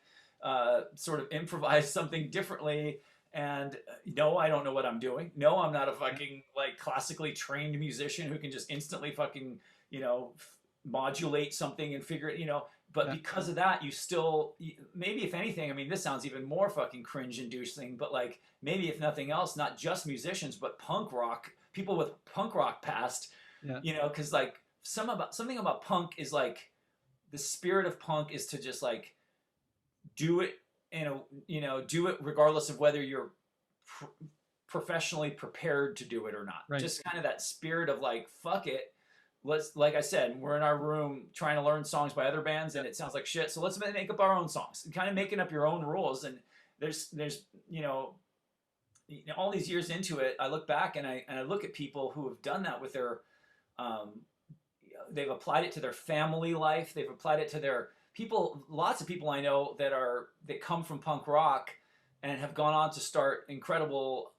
sort of improvise something differently. And no, I don't know what I'm doing. No, I'm not a fucking like classically trained musician who can just instantly fucking, you know, modulate something and figure it, you know. But because of that, you still, maybe if anything, I mean, this sounds even more fucking cringe-inducing, but like, maybe if nothing else, not just musicians, but punk rock, people with punk rock past, you know, because like something about punk is like, the spirit of punk is to just like do it in a, you know, do it regardless of whether you're professionally prepared to do it or not. Right. Just kind of that spirit of like, fuck it. Let's, like I said, we're in our room trying to learn songs by other bands and it sounds like shit. So let's make up our own songs, kind of making up your own rules. And there's, you know, all these years into it, I look back and I look at people who have done that with their, they've applied it to their family life. They've applied it to their people. Lots of people I know that come from punk rock and have gone on to start incredible,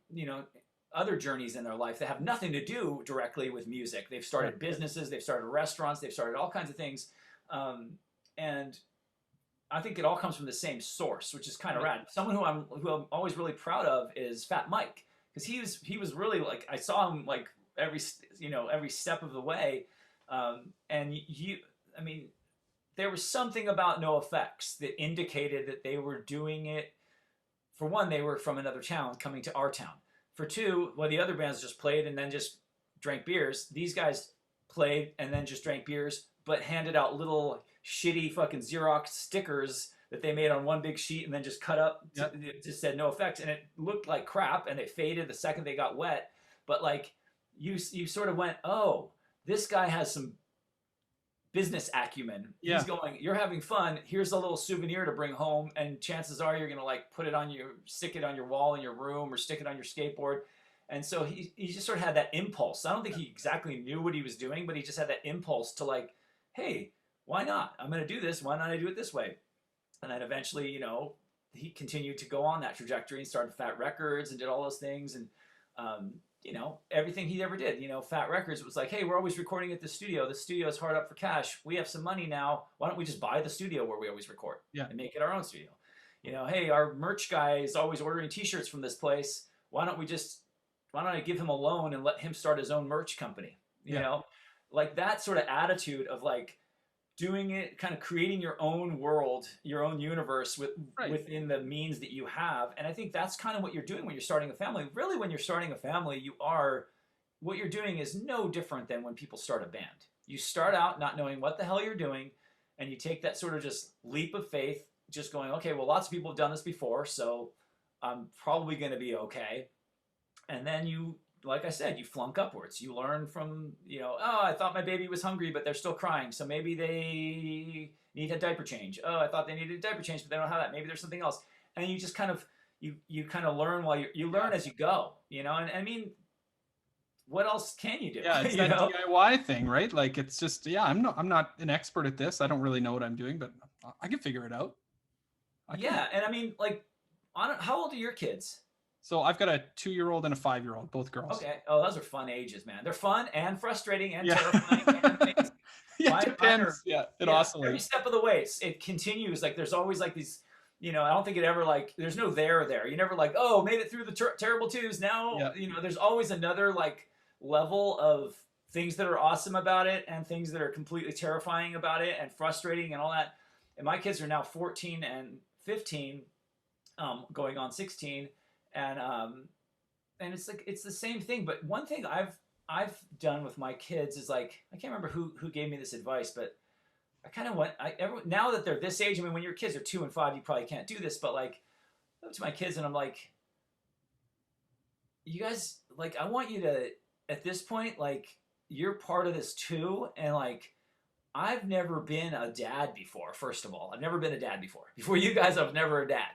you know, other journeys in their life that have nothing to do directly with music. They've started businesses, they've started restaurants, they've started all kinds of things. And I think it all comes from the same source, which is kind of rad. Someone who I'm always really proud of is Fat Mike, because he was really like, I saw him like every step of the way. And I mean, there was something about NoFX that indicated that they were doing it. For one, they were from another town coming to our town. For two, well, the other bands just played and then just drank beers. These guys played and then just drank beers, but handed out little shitty fucking Xerox stickers that they made on one big sheet and then just cut up. It just said NoFX, and it looked like crap, and it faded the second they got wet. But like, you sort of went, oh, this guy has some business acumen. He's going, you're having fun, here's a little souvenir to bring home, and chances are you're gonna like stick it on your wall in your room or stick it on your skateboard. And so he just sort of had that impulse. I don't think he exactly knew what he was doing, but he just had that impulse to like, hey, why not? I'm gonna do this, why not I do it this way? And then eventually, you know, he continued to go on that trajectory and started Fat Records and did all those things. And you know, everything he ever did. You know, Fat Records was like, hey, we're always recording at the studio. The studio is hard up for cash. We have some money now. Why don't we just buy the studio where we always record and make it our own studio? You know, hey, our merch guy is always ordering T-shirts from this place. Why don't I give him a loan and let him start his own merch company? You know, like that sort of attitude of like doing it, kind of creating your own world, your own universe within the means that you have. And I think that's kind of what you're doing when you're starting a family. Really, when you're starting a family, what you're doing is no different than when people start a band. You start out not knowing what the hell you're doing, and you take that sort of just leap of faith, just going, okay, well, lots of people have done this before, so I'm probably going to be okay. And then you, like I said, you flunk upwards. You learn from, you know, oh, I thought my baby was hungry, but they're still crying, so maybe they need a diaper change. Oh, I thought they needed a diaper change, but they don't have that. Maybe there's something else. And you just kind of, you kind of learn while you learn as you go, you know? And I mean, what else can you do? Yeah, it's that DIY thing, right? Like, it's just, I'm not an expert at this. I don't really know what I'm doing, but I can figure it out. And I mean, like, how old are your kids? So I've got a 2-year-old and a 5-year-old, both girls. Okay. Oh, those are fun ages, man. They're fun and frustrating and terrifying and things. It depends. It oscillates. Every step of the way, it continues. Like, there's always like these, you know, I don't think it ever like, there's no there. You never like, oh, made it through the terrible twos. Now, you know, there's always another like level of things that are awesome about it and things that are completely terrifying about it and frustrating and all that. And my kids are now 14 and 15, going on 16. And it's like, it's the same thing. But one thing I've done with my kids is like, I can't remember who gave me this advice, but I kind of went, now that they're this age, I mean, when your kids are 2 and 5, you probably can't do this, but like, I look to my kids and I'm like, you guys, like, I want you to, at this point, like, you're part of this too. And like, I've never been a dad before, first of all. I've never been a dad before. Before you guys, I was never a dad.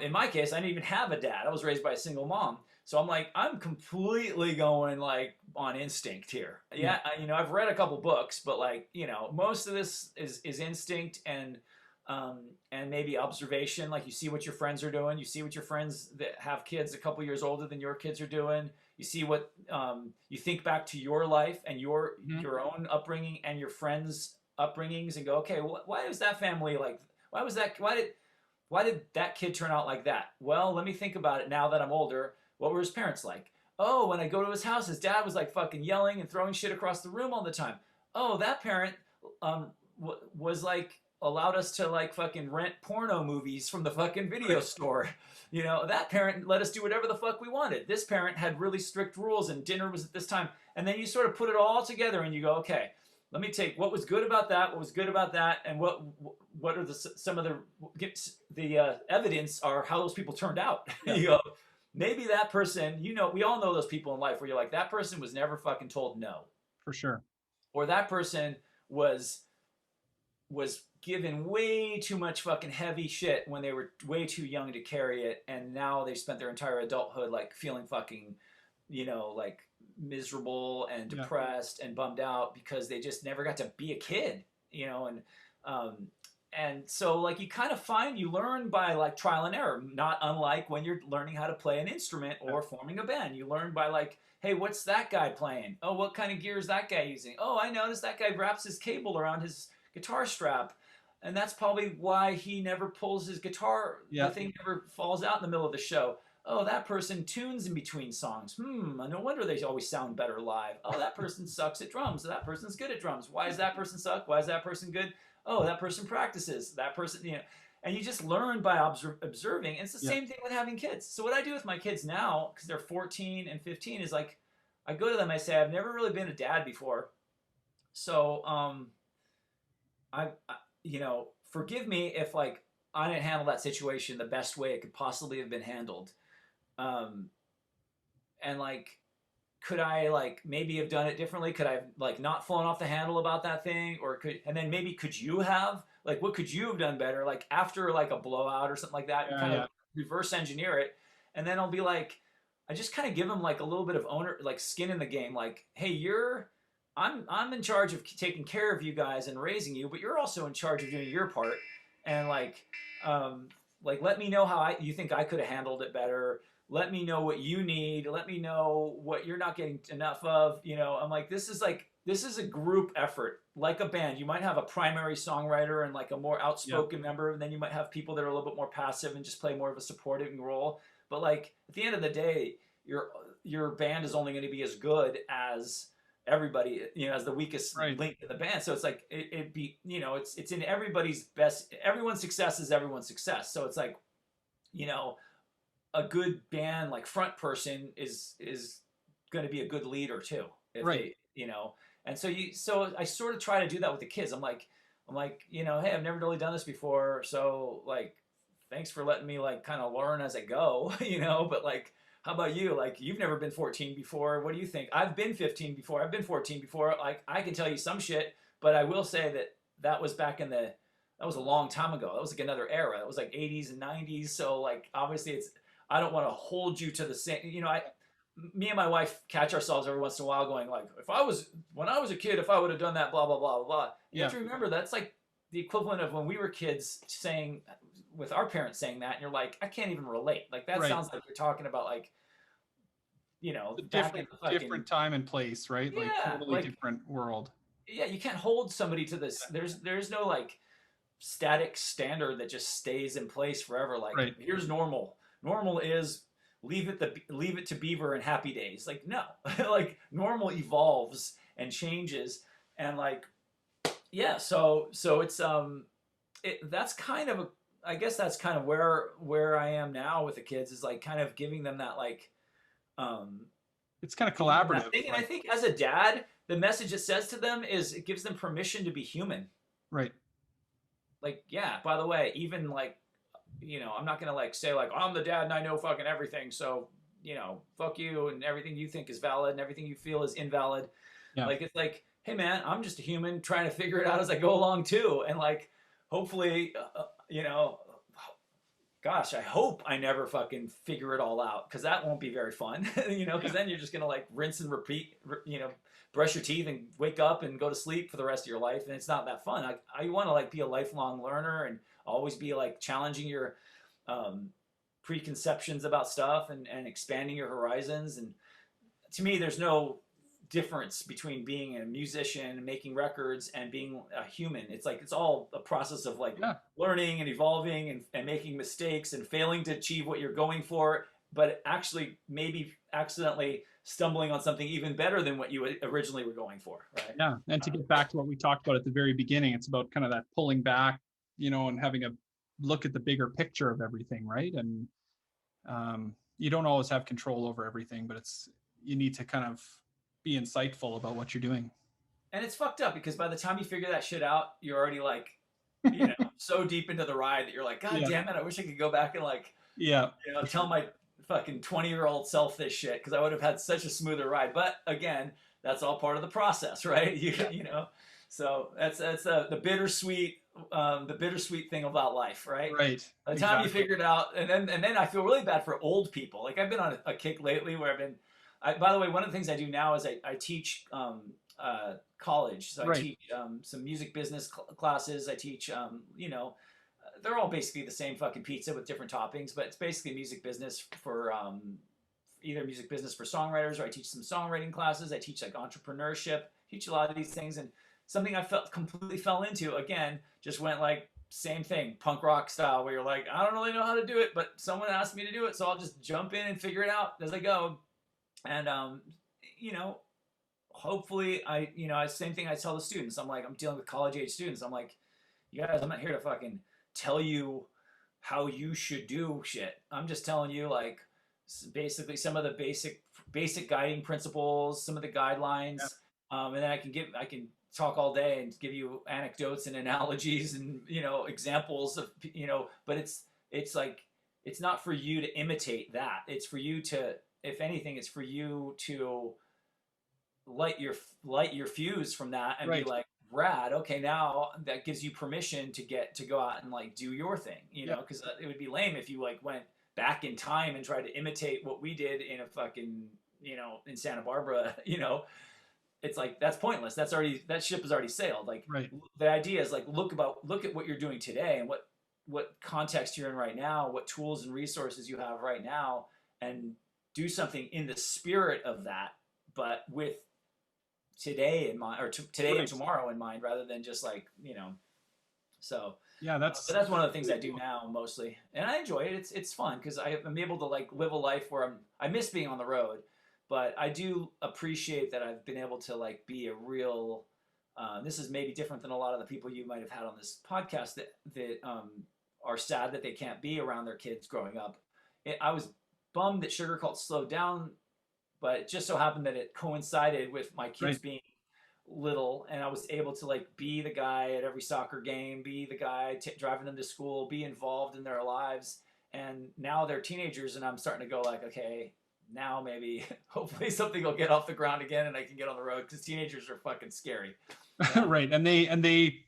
In my case, I didn't even have a dad. I was raised by a single mom. So I'm like, I'm completely going like on instinct here. Yeah, you know, I've read a couple books, but like, you know, most of this is instinct and maybe observation. Like, you see what your friends are doing. You see what your friends that have kids a couple years older than your kids are doing. You see what you think back to your life and your own upbringing and your friends' upbringings and go, okay, why is that family like? Why did that kid turn out like that? Well, let me think about it now that I'm older. What were his parents like? Oh, when I go to his house, his dad was like fucking yelling and throwing shit across the room all the time. Oh, that parent was like allowed us to like fucking rent porno movies from the fucking video store. You know, that parent let us do whatever the fuck we wanted. This parent had really strict rules and dinner was at this time. And then you sort of put it all together and you go, okay, let me take what was good about that, what was good about that, and what are some of the evidence are how those people turned out. You go, maybe that person, you know, we all know those people in life where you're like, that person was never fucking told no. For sure. Or that person was given way too much fucking heavy shit when they were way too young to carry it, and now they've spent their entire adulthood like feeling fucking, you know, like miserable and depressed and bummed out because they just never got to be a kid, you know. And so like you learn by like trial and error, not unlike when you're learning how to play an instrument or forming a band. You learn by like, hey, what's that guy playing? Oh, what kind of gear is that guy using? Oh, I noticed that guy wraps his cable around his guitar strap, and that's probably why he never pulls his guitar. The thing never falls out in the middle of the show. Oh, that person tunes in between songs. No wonder they always sound better live. Oh, that person sucks at drums. That person's good at drums. Why does that person suck? Why is that person good? Oh, that person practices. That person, you know. And you just learn by observing. And it's the same thing with having kids. So what I do with my kids now, because they're 14 and 15, is like, I go to them, I say, I've never really been a dad before. So, you know, forgive me if like I didn't handle that situation the best way it could possibly have been handled. And like, could I like maybe have done it differently? Could I have like not flown off the handle about that thing? Or could you have, like, what could you have done better? Like after like a blowout or something like that, kind of reverse engineer it. And then I'll be like, I just kind of give them like a little bit of like skin in the game. Like, hey, I'm in charge of taking care of you guys and raising you, but you're also in charge of doing your part. And like let me know how you think I could have handled it better. let me know what you need. Let me know what you're not getting enough of. You know, I'm like, this is a group effort, like a band. You might have a primary songwriter and like a more outspoken member, and then you might have people that are a little bit more passive and just play more of a supporting role. But like at the end of the day, your band is only going to be as good as everybody, you know, as the weakest link in the band. So it's like it'd be, you know, it's in everybody's best. Everyone's success is everyone's success. So it's like, you know, a good band like front person is going to be a good leader too. If they, you know, and so I sort of try to do that with the kids. I'm like, you know, hey, I've never really done this before, so like, thanks for letting me like kind of learn as I go, you know. But like, how about you? Like, you've never been 14 before. What do you think? I've been 15 before. I've been 14 before. Like, I can tell you some shit, but I will say that was back in that was a long time ago. That was like another era. It was like 80s and 90s. So like, obviously I don't want to hold you to the same, you know, me and my wife catch ourselves every once in a while going like, when I was a kid, if I would have done that, blah, blah, blah, blah, blah. You have to remember that's like the equivalent of when we were kids saying, with our parents saying that, and you're like, I can't even relate. Like, that sounds like you're talking about like, you know, different time and place, right? Yeah, like totally different world. Yeah, you can't hold somebody to this. There's no like static standard that just stays in place forever. Like, here's normal. Normal is leave it to Beaver and Happy Days. Like, no, like normal evolves and changes, and like, yeah. So it's that's kind of I guess that's kind of where I am now with the kids, is like kind of giving them that like, it's kind of collaborative. And I think as a dad, the message it says to them is it gives them permission to be human. Right. Like, yeah, by the way, even like, you know, I'm not going to like say like, I'm the dad and I know fucking everything. So, you know, fuck you, and everything you think is valid and everything you feel is invalid. Yeah. Like, it's like, hey man, I'm just a human trying to figure it out as I go along too. And like, hopefully, you know, gosh, I hope I never fucking figure it all out, because that won't be very fun, you know, because then you're just going to like rinse and repeat, you know, brush your teeth and wake up and go to sleep for the rest of your life. And it's not that fun. I want to like be a lifelong learner and always be like challenging your preconceptions about stuff and expanding your horizons. And to me, there's no difference between being a musician and making records and being a human. It's like, it's all a process of like learning and evolving and making mistakes and failing to achieve what you're going for, but actually maybe accidentally stumbling on something even better than what you originally were going for. Right. Yeah. And to get back to what we talked about at the very beginning, it's about kind of that pulling back, you know, and having a look at the bigger picture of everything. Right. And you don't always have control over everything, but you need to kind of be insightful about what you're doing. And it's fucked up, because by the time you figure that shit out, you're already like, you know, so deep into the ride that you're like, God damn it, I wish I could go back and like, you know, tell my fucking 20-year-old self this shit, because I would have had such a smoother ride. But again, that's all part of the process, right? You know, so that's the bittersweet thing about life, right? Right. By the time you figure it out, and then I feel really bad for old people. Like, I've been on a kick lately where by the way, one of the things I do now is I teach college. So I teach some music business classes. I teach, you know, they're all basically the same fucking pizza with different toppings, but it's basically music business for either music business for songwriters, or I teach some songwriting classes. I teach like entrepreneurship, teach a lot of these things. And something I completely fell into, again, just went like, same thing, punk rock style, where you're like, I don't really know how to do it, but someone asked me to do it, so I'll just jump in and figure it out as I go. And, you know, hopefully same thing I tell the students. I'm like, I'm dealing with college age students. I'm like, you guys, I'm not here to fucking tell you how you should do shit. I'm just telling you like basically some of the basic guiding principles, some of the guidelines. And then I can talk all day and give you anecdotes and analogies and, you know, examples of, you know, but it's like, it's not for you to imitate that. It's for you to, if anything, it's for you to light your fuse from that and be like, rad, okay, now that gives you permission to go out and like do your thing, you know, because it would be lame if you like went back in time and tried to imitate what we did in a fucking, you know, in Santa Barbara, you know. It's like, that's pointless. That ship has already sailed. Like, the idea is like, look at what you're doing today and what context you're in right now, what tools and resources you have right now, and do something in the spirit of that, but with today in mind, or today and Right. tomorrow in mind, rather than just like, so. Yeah, But that's that's one of the things I really do cool. now mostly, and I enjoy it. It's fun because I'm able to like live a life where I miss being on the road, but I do appreciate that I've been able to like be a real. This is maybe different than a lot of the people you might have had on this podcast that are sad that they can't be around their kids growing up. I was bummed that Sugarcult slowed down, but it just so happened that it coincided with my kids Right. being little, and I was able to like be the guy at every soccer game, be the guy driving them to school, be involved in their lives. And now they're teenagers, and I'm starting to go like, okay, now maybe hopefully something will get off the ground again, and I can get on the road, because teenagers are fucking scary. Right. And they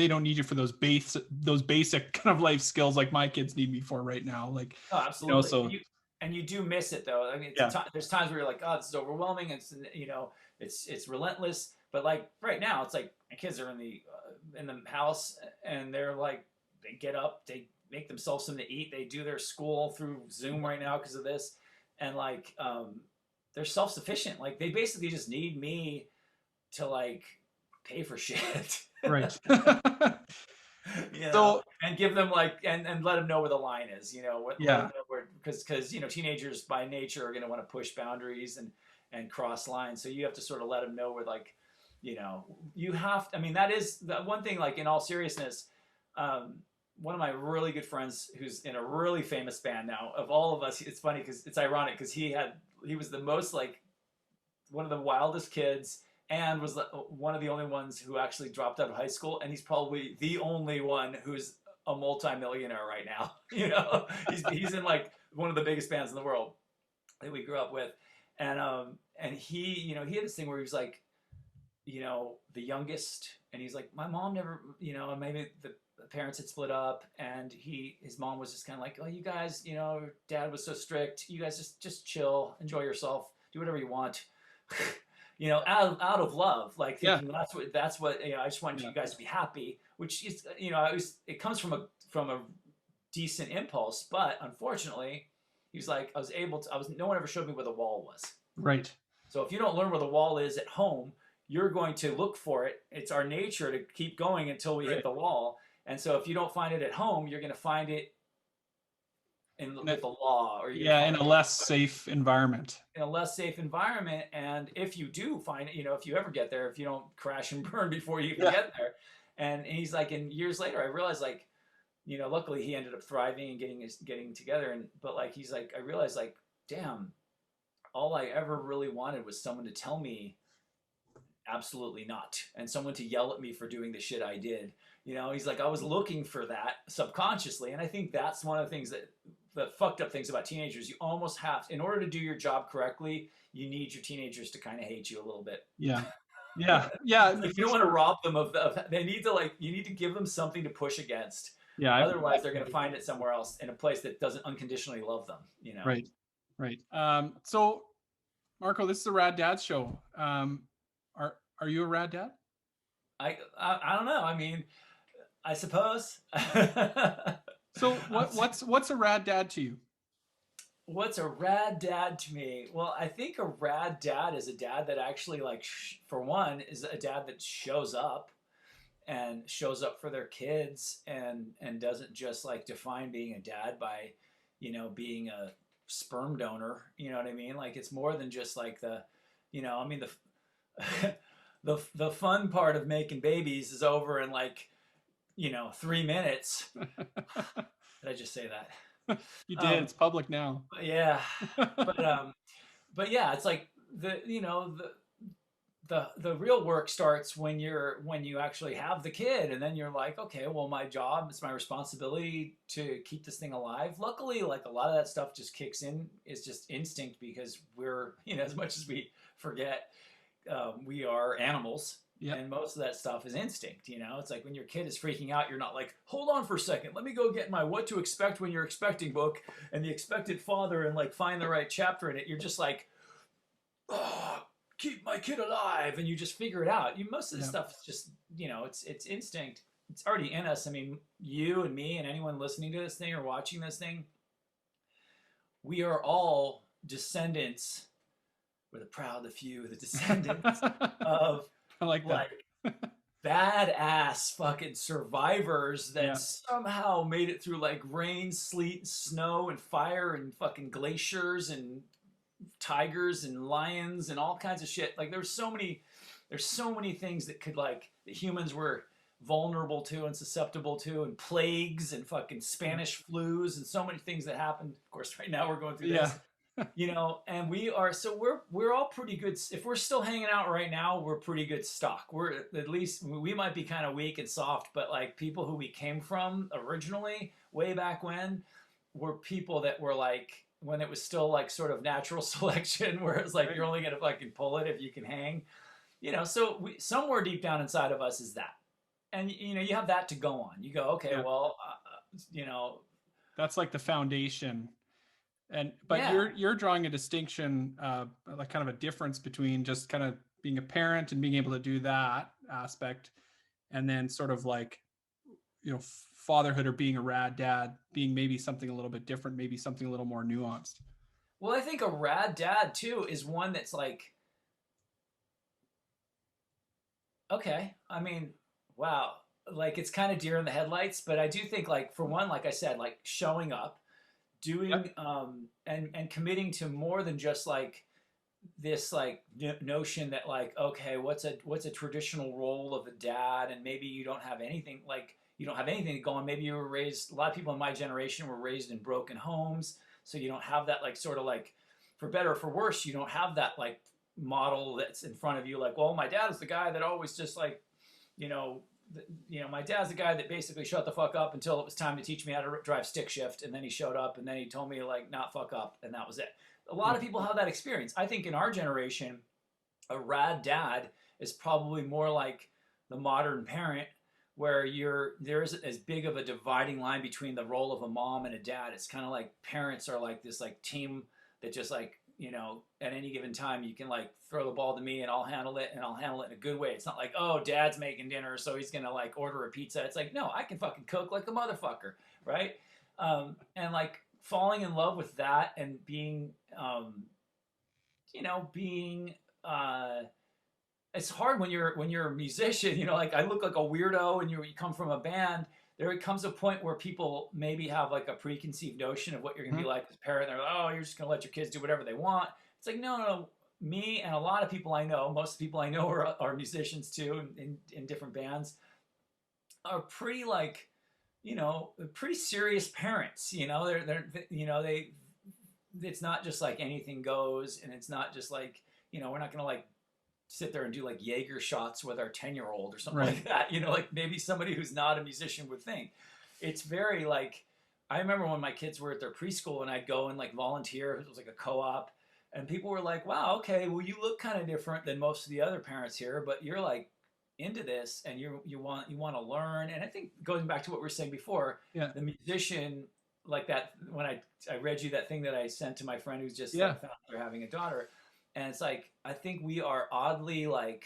don't need you for those basic kind of life skills like my kids need me for right now. Like, Oh, absolutely. so And you do miss it though. I mean, yeah. there's times where you're like, oh, this is overwhelming. It's relentless. But like right now, it's like my kids are in the house, and they're like, they get up, they make themselves something to eat, they do their school through Zoom right now because of this, and like they're self sufficient. Like they basically just need me to like pay for shit. Right. You know, So and give them like, and let them know where the line is, let them yeah. know where, because teenagers by nature are going to want to push boundaries and cross lines, so you have to sort of let them know where, like, you have I mean, that is the one thing, like, in all seriousness. One of my really good friends who's in a really famous band now, of all of us, it's funny because it's ironic, because he was the most like one of the wildest kids, and was one of the only ones who actually dropped out of high school, and he's probably the only one who's a multi-millionaire right now. He's in like one of the biggest bands in the world that we grew up with, and he had this thing where he was like, the youngest, and he's like, my mom never, and maybe the parents had split up, and his mom was just kind of like, oh, you guys, dad was so strict, you guys just chill, enjoy yourself, do whatever you want. Out of love, like Yeah. thinking that's what I just want you guys to be happy, which is, it comes from a decent impulse, but unfortunately, he was like, no one ever showed me where the wall was. Right. So if you don't learn where the wall is at home, you're going to look for it. It's our nature to keep going until we hit the wall. And so if you don't find it at home, you're going to find it with the law, or in a less safe environment. in a less safe environment. And if you do find it, if you ever get there, if you don't crash and burn before you even get there. And he's like, and years later, I realized, like, luckily he ended up thriving and getting together. But like, he's like, I realized, like, damn, all I ever really wanted was someone to tell me absolutely not, and someone to yell at me for doing the shit I did. He's like, I was looking for that subconsciously. And I think that's one of the things that the fucked up things about teenagers. You almost have, in order to do your job correctly, you need your teenagers to kind of hate you a little bit. Yeah. Like, you don't want to rob them of they need to, like, you need to give them something to push against. Otherwise they're going to find it somewhere else, in a place that doesn't unconditionally love them. Right. So Marko, this is a Rad Dad show. Are you a rad dad? I don't know. I mean, I suppose. So what's a rad dad to you? What's a rad dad to me? Well, I think a rad dad is a dad that actually, like, for one, is a dad that shows up for their kids, and doesn't just like define being a dad by, being a sperm donor. You know what I mean? Like, it's more than just like the fun part of making babies is over in, like, 3 minutes. Did I just say that? You did. It's public now. Yeah. But yeah, it's like the real work starts when you actually have the kid, and then you're like, okay, well, my job, it's my responsibility to keep this thing alive. Luckily, like, a lot of that stuff just kicks in. It's just instinct, because we're, as much as we forget, we are animals. Yep. And most of that stuff is instinct. It's like when your kid is freaking out, you're not like, hold on for a second, let me go get my What to Expect When You're Expecting book and The Expected Father, and like find the right chapter in it. You're just like, oh, keep my kid alive, and you just figure it out. Most of this stuff is just, it's instinct. It's already in us. I mean, you and me and anyone listening to this thing or watching this thing, we are all descendants, we're the proud, the few, the descendants of I like that. like badass fucking survivors that Yeah. somehow made it through like rain, sleet, snow, and fire, and fucking glaciers, and tigers and lions and all kinds of shit. Like there's so many things that could like that humans were vulnerable to and susceptible to, and plagues and fucking Spanish flus and so many things that happened. Of course, right now we're going through Yeah. this, you know, and we are, so we're all pretty good. If we're still hanging out right now, we're pretty good stock. We're at least, we might be kind of weak and soft, but like people who we came from originally way back when were people that were like, when it was still like sort of natural selection, where it's like Right. you're only gonna fucking pull it if you can hang, you know. So somewhere deep down inside of us is that, and you know, you have that to go on. You go, okay, Yeah. well, you know, That's like the foundation. And but yeah, you're drawing a distinction, like kind of a difference between just kind of being a parent and being able to do that aspect, and then sort of like, you know, fatherhood or being a rad dad being maybe something a little bit different, maybe something a little more nuanced. well, I think a rad dad too is one that's like, okay, I mean, wow, like it's kind of deer in the headlights, but I do think like for one, like I said, like showing up, Yep. doing and committing to more than just like this like notion that like, okay, what's a traditional role of a dad, and maybe you don't have anything, like you don't have anything going. Maybe you were raised, a lot of people in my generation were raised in broken homes, so you don't have that like sort of like, for better or for worse, you don't have that like model that's in front of you, like, well, my dad is the guy that always just like, you know, my dad's the guy that basically shut the fuck up until it was time to teach me how to drive stick shift, and then he showed up and then he told me to like not fuck up, and that was it. A lot Yeah. of people have that experience. I think in our generation, a rad dad is probably more like the modern parent, where there isn't as big of a dividing line between the role of a mom and a dad. It's kind of like parents are like this like team that just like, you know, at any given time you can like throw the ball to me and I'll handle it, and I'll handle it in a good way. It's not like, oh, dad's making dinner so he's gonna like order a pizza. It's like, no, I can fucking cook like a motherfucker, right? And like falling in love with that and being you know, being it's hard when you're a musician, you know, like I look like a weirdo and you come from a band. There comes a point where people maybe have like a preconceived notion of what you're gonna be Mhm. like as a parent. They're like, oh, you're just gonna let your kids do whatever they want. It's like, no, no, no. Me and a lot of people I know, most people I know are musicians too, in different bands, are pretty like, you know, pretty serious parents. You know, you know, it's not just like anything goes, and it's not just like, you know, we're not gonna like sit there and do like Jaeger shots with our 10-year-old or something Right. like that. You know, like maybe somebody who's not a musician would think. It's very like, I remember when my kids were at their preschool and I'd go and like volunteer. It was like a co-op, and people were like, wow, okay, well, you look kind of different than most of the other parents here, but you're like into this and you want to learn. And I think going back to what we were saying before, Yeah. the musician, like that, when I read you that thing that I sent to my friend who's just Yeah. like found they're having a daughter, and it's like, I think we are oddly like,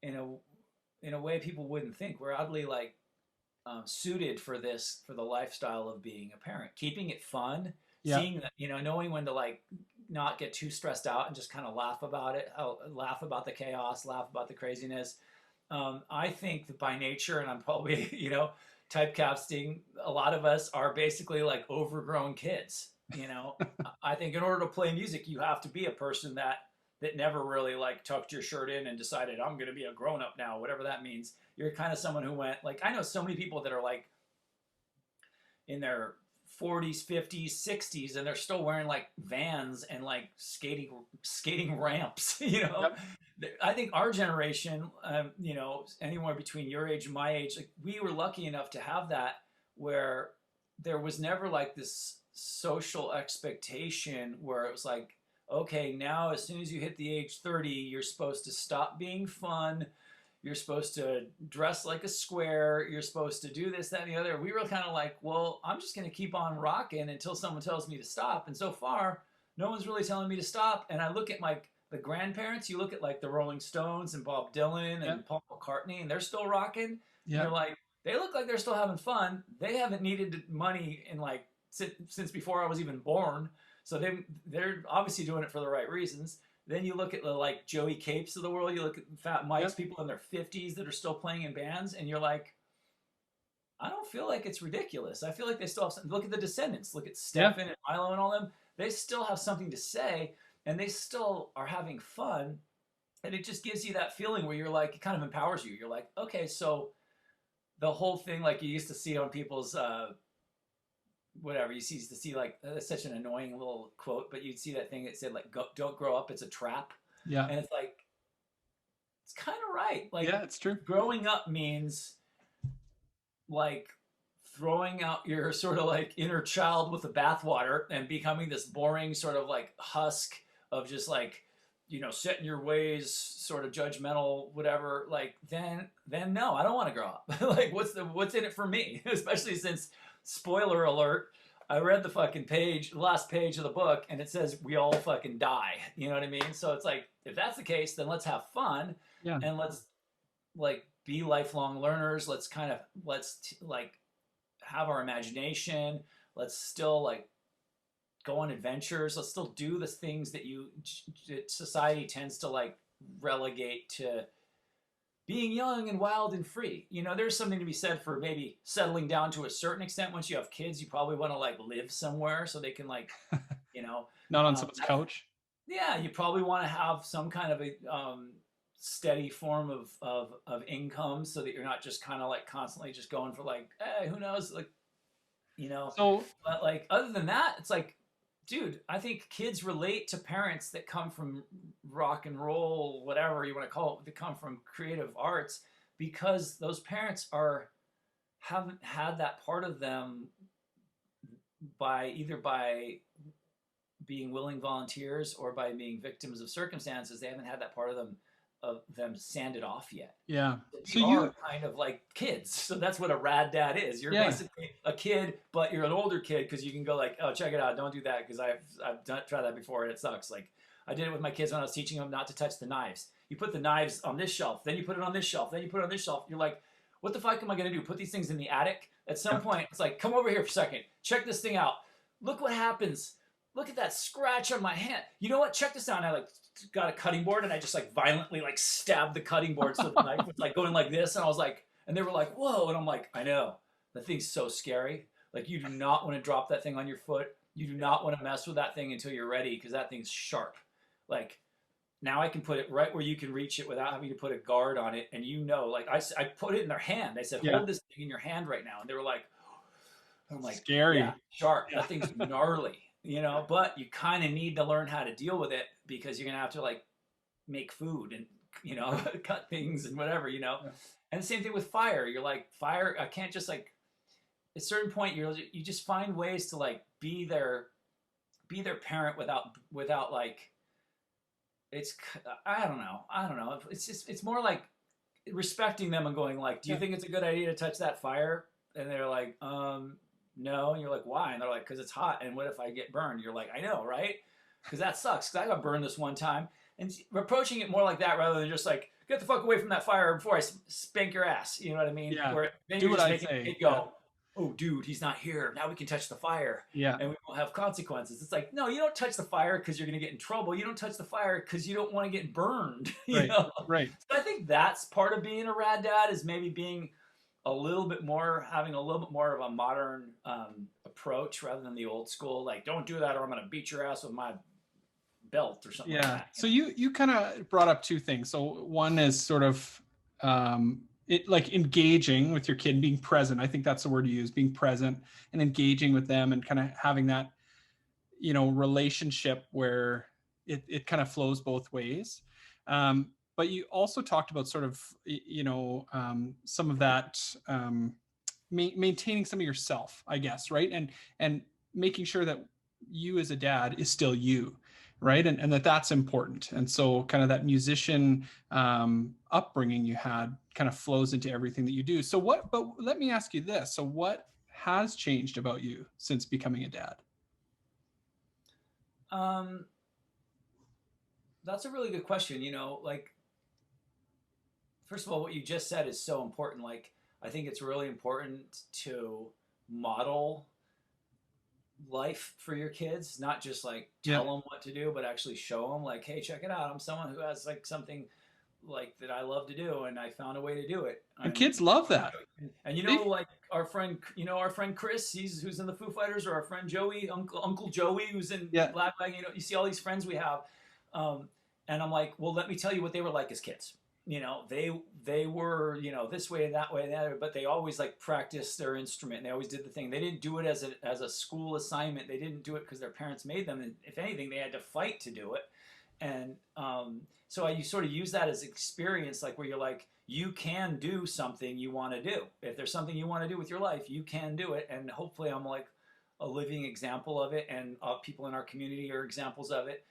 in a way people wouldn't think, we're oddly like suited for this, for the lifestyle of being a parent, keeping it fun, Yeah. seeing that, you know, knowing when to like not get too stressed out and just kind of laugh about it, laugh about the chaos, laugh about the craziness. I think that by nature, and I'm probably, you know, typecasting, a lot of us are basically like overgrown kids. You know, I think in order to play music, you have to be a person that never really like tucked your shirt in and decided I'm going to be a grown up now, whatever that means. You're kind of someone who went like, I know so many people that are like in their 40s, 50s, 60s, and they're still wearing like Vans and like skating ramps. You know, Yep. I think our generation, you know, anywhere between your age and my age, like we were lucky enough to have that, where there was never like this social expectation where it was like, okay, now as soon as you hit the age 30, you're supposed to stop being fun, you're supposed to dress like a square, you're supposed to do this, that, and the other. We were kind of like, well, I'm just going to keep on rocking until someone tells me to stop. And so far, no one's really telling me to stop. And I look at my the grandparents, you look at like the Rolling Stones and Bob Dylan Yeah. and Paul McCartney, and they're still rocking. And Yeah. you're like, they look like they're still having fun. They haven't needed money in like since before I was even born. So they're obviously doing it for the right reasons. Then you look at the like Joey Capes of the world. You look at Fat Mike's, people in their 50s that are still playing in bands, and you're like, I don't feel like it's ridiculous. I feel like they still have something. Look at the Descendants. Look at Stefan and Milo and all them. They still have something to say, and they still are having fun. And it just gives you that feeling where you're like, it kind of empowers you. You're like, okay, so the whole thing, like you used to see on people's whatever, you used to see like such an annoying little quote, but you'd see that thing that said like, don't grow up, it's a trap. Yeah. And it's like, it's kind of right. Like, yeah, it's true. Growing up means like throwing out your sort of like inner child with the bathwater and becoming this boring sort of like husk of just like, you know, set in your ways, sort of judgmental, whatever. Like then no, I don't want to grow up. Like what's in it for me? Especially since, spoiler alert, I read the fucking page, the last page of the book, and it says we all fucking die. You know what I mean? So it's like, if that's the case, then let's have fun. Yeah. And let's like be lifelong learners. Let's have our imagination. Let's still like go on adventures. Let's still do the things that society tends to like relegate to being young and wild and free. You know, there's something to be said for maybe settling down to a certain extent. Once you have kids, you probably want to like live somewhere so they can like, you know, not on someone's couch. Yeah, you probably want to have some kind of a steady form of income so that you're not just kind of like constantly just going for like, hey, who knows, like, you know. So, but like other than that, it's like, dude, I think kids relate to parents that come from rock and roll, whatever you want to call it, that come from creative arts, because those parents haven't had that part of them either by being willing volunteers or by being victims of circumstances. They haven't had that part of them sanded off yet. Yeah. So you're kind of like kids. So that's what a rad dad is. You're basically a kid, but you're an older kid because you can go like, oh, check it out. Don't do that because I've tried that before and it sucks. Like I did it with my kids when I was teaching them not to touch the knives. You put the knives on this shelf, then you put it on this shelf, then you put it on this shelf. You're like, what the fuck am I going to do? Put these things in the attic? At some point, it's like, come over here for a second. Check this thing out. Look what happens. Look at that scratch on my hand. You know what? Check this out. And I like got a cutting board and I just like violently like stabbed the cutting board so the knife was like going like this. And I was like, and they were like, whoa. And I'm like, I know. That thing's so scary. Like you do not want to drop that thing on your foot. You do not want to mess with that thing until you're ready because that thing's sharp. Like now I can put it right where you can reach it without having to put a guard on it. And you know, like I put it in their hand. I said, hold this thing in your hand right now. And they were like, I'm like, scary. Yeah, sharp. That thing's gnarly. You know, but you kind of need to learn how to deal with it because you're going to have to like make food and, you know, cut things and whatever, you know. And the same thing with fire. You're like, fire, I can't just like, at a certain point, you just find ways to like be their parent without like, I don't know. It's more like respecting them and going like, do you think it's a good idea to touch that fire? And they're like, no. And you're like, why? And they're like, because it's hot. And what if I get burned? You're like, I know, right? Because that sucks. Because I got burned this one time. And approaching it more like that rather than just like, get the fuck away from that fire before I spank your ass. You know what I mean? Yeah. Where then Do you're what just I making say. it go, oh, dude, he's not here. Now we can touch the fire. Yeah. And we won't have consequences. It's like, no, you don't touch the fire because you're going to get in trouble. You don't touch the fire because you don't want to get burned. You know? Right. So I think that's part of being a rad dad is maybe being having a little bit more of a modern approach rather than the old school, like, don't do that or I'm going to beat your ass with my belt or something like that. So you kind of brought up two things. So one is sort of it like engaging with your kid, being present. I think that's the word you use, being present and engaging with them and kind of having that, you know, relationship where it kind of flows both ways. But you also talked about sort of, you know, some of that maintaining some of yourself, I guess, right? And making sure that you as a dad is still you, right? And that's important. And so kind of that musician upbringing you had kind of flows into everything that you do. But let me ask you this. So what has changed about you since becoming a dad? That's a really good question. You know, like, first of all, what you just said is so important. Like, I think it's really important to model life for your kids, not just like tell them what to do, but actually show them like, hey, check it out. I'm someone who has like something like that I love to do, and I found a way to do it. And kids love And, that. and you know, like our friend, our friend Chris, who's in the Foo Fighters, or our friend Joey, Uncle Joey, who's in Lagwagon. You see all these friends we have, and I'm like, well, let me tell you what they were like as kids. They were, this way and that way and that, but they always like practiced their instrument, and they always did the thing. They didn't do it as a school assignment. They didn't do it because their parents made them. And if anything, they had to fight to do it. And so you sort of use that as experience, like where you're like, you can do something you want to do. If there's something you want to do with your life, you can do it. And hopefully I'm like a living example of it, and people in our community are examples of it,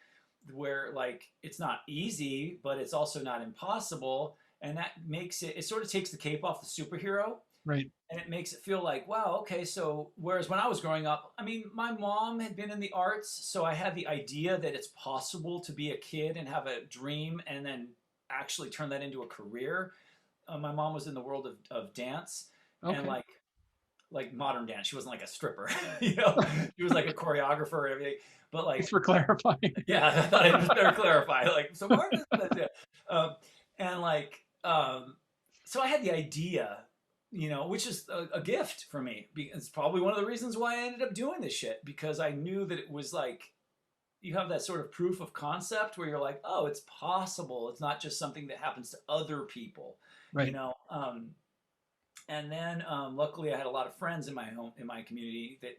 where like it's not easy, but it's also not impossible. And that makes it sort of takes the cape off the superhero. Right. And it makes it feel like, wow, okay, so whereas when I was growing up, I mean, my mom had been in the arts, so I had the idea that it's possible to be a kid and have a dream and then actually turn that into a career. My mom was in the world of dance, and like modern dance. She wasn't like a stripper, she was like a choreographer and everything. But like, thanks for clarifying. Yeah, I thought I was better clarify. Like, so Mark is and like, so I had the idea, which is a gift for me. It's probably one of the reasons why I ended up doing this shit, because I knew that it was like, you have that sort of proof of concept where you're like, oh, it's possible. It's not just something that happens to other people, right. And then luckily I had a lot of friends in my community that,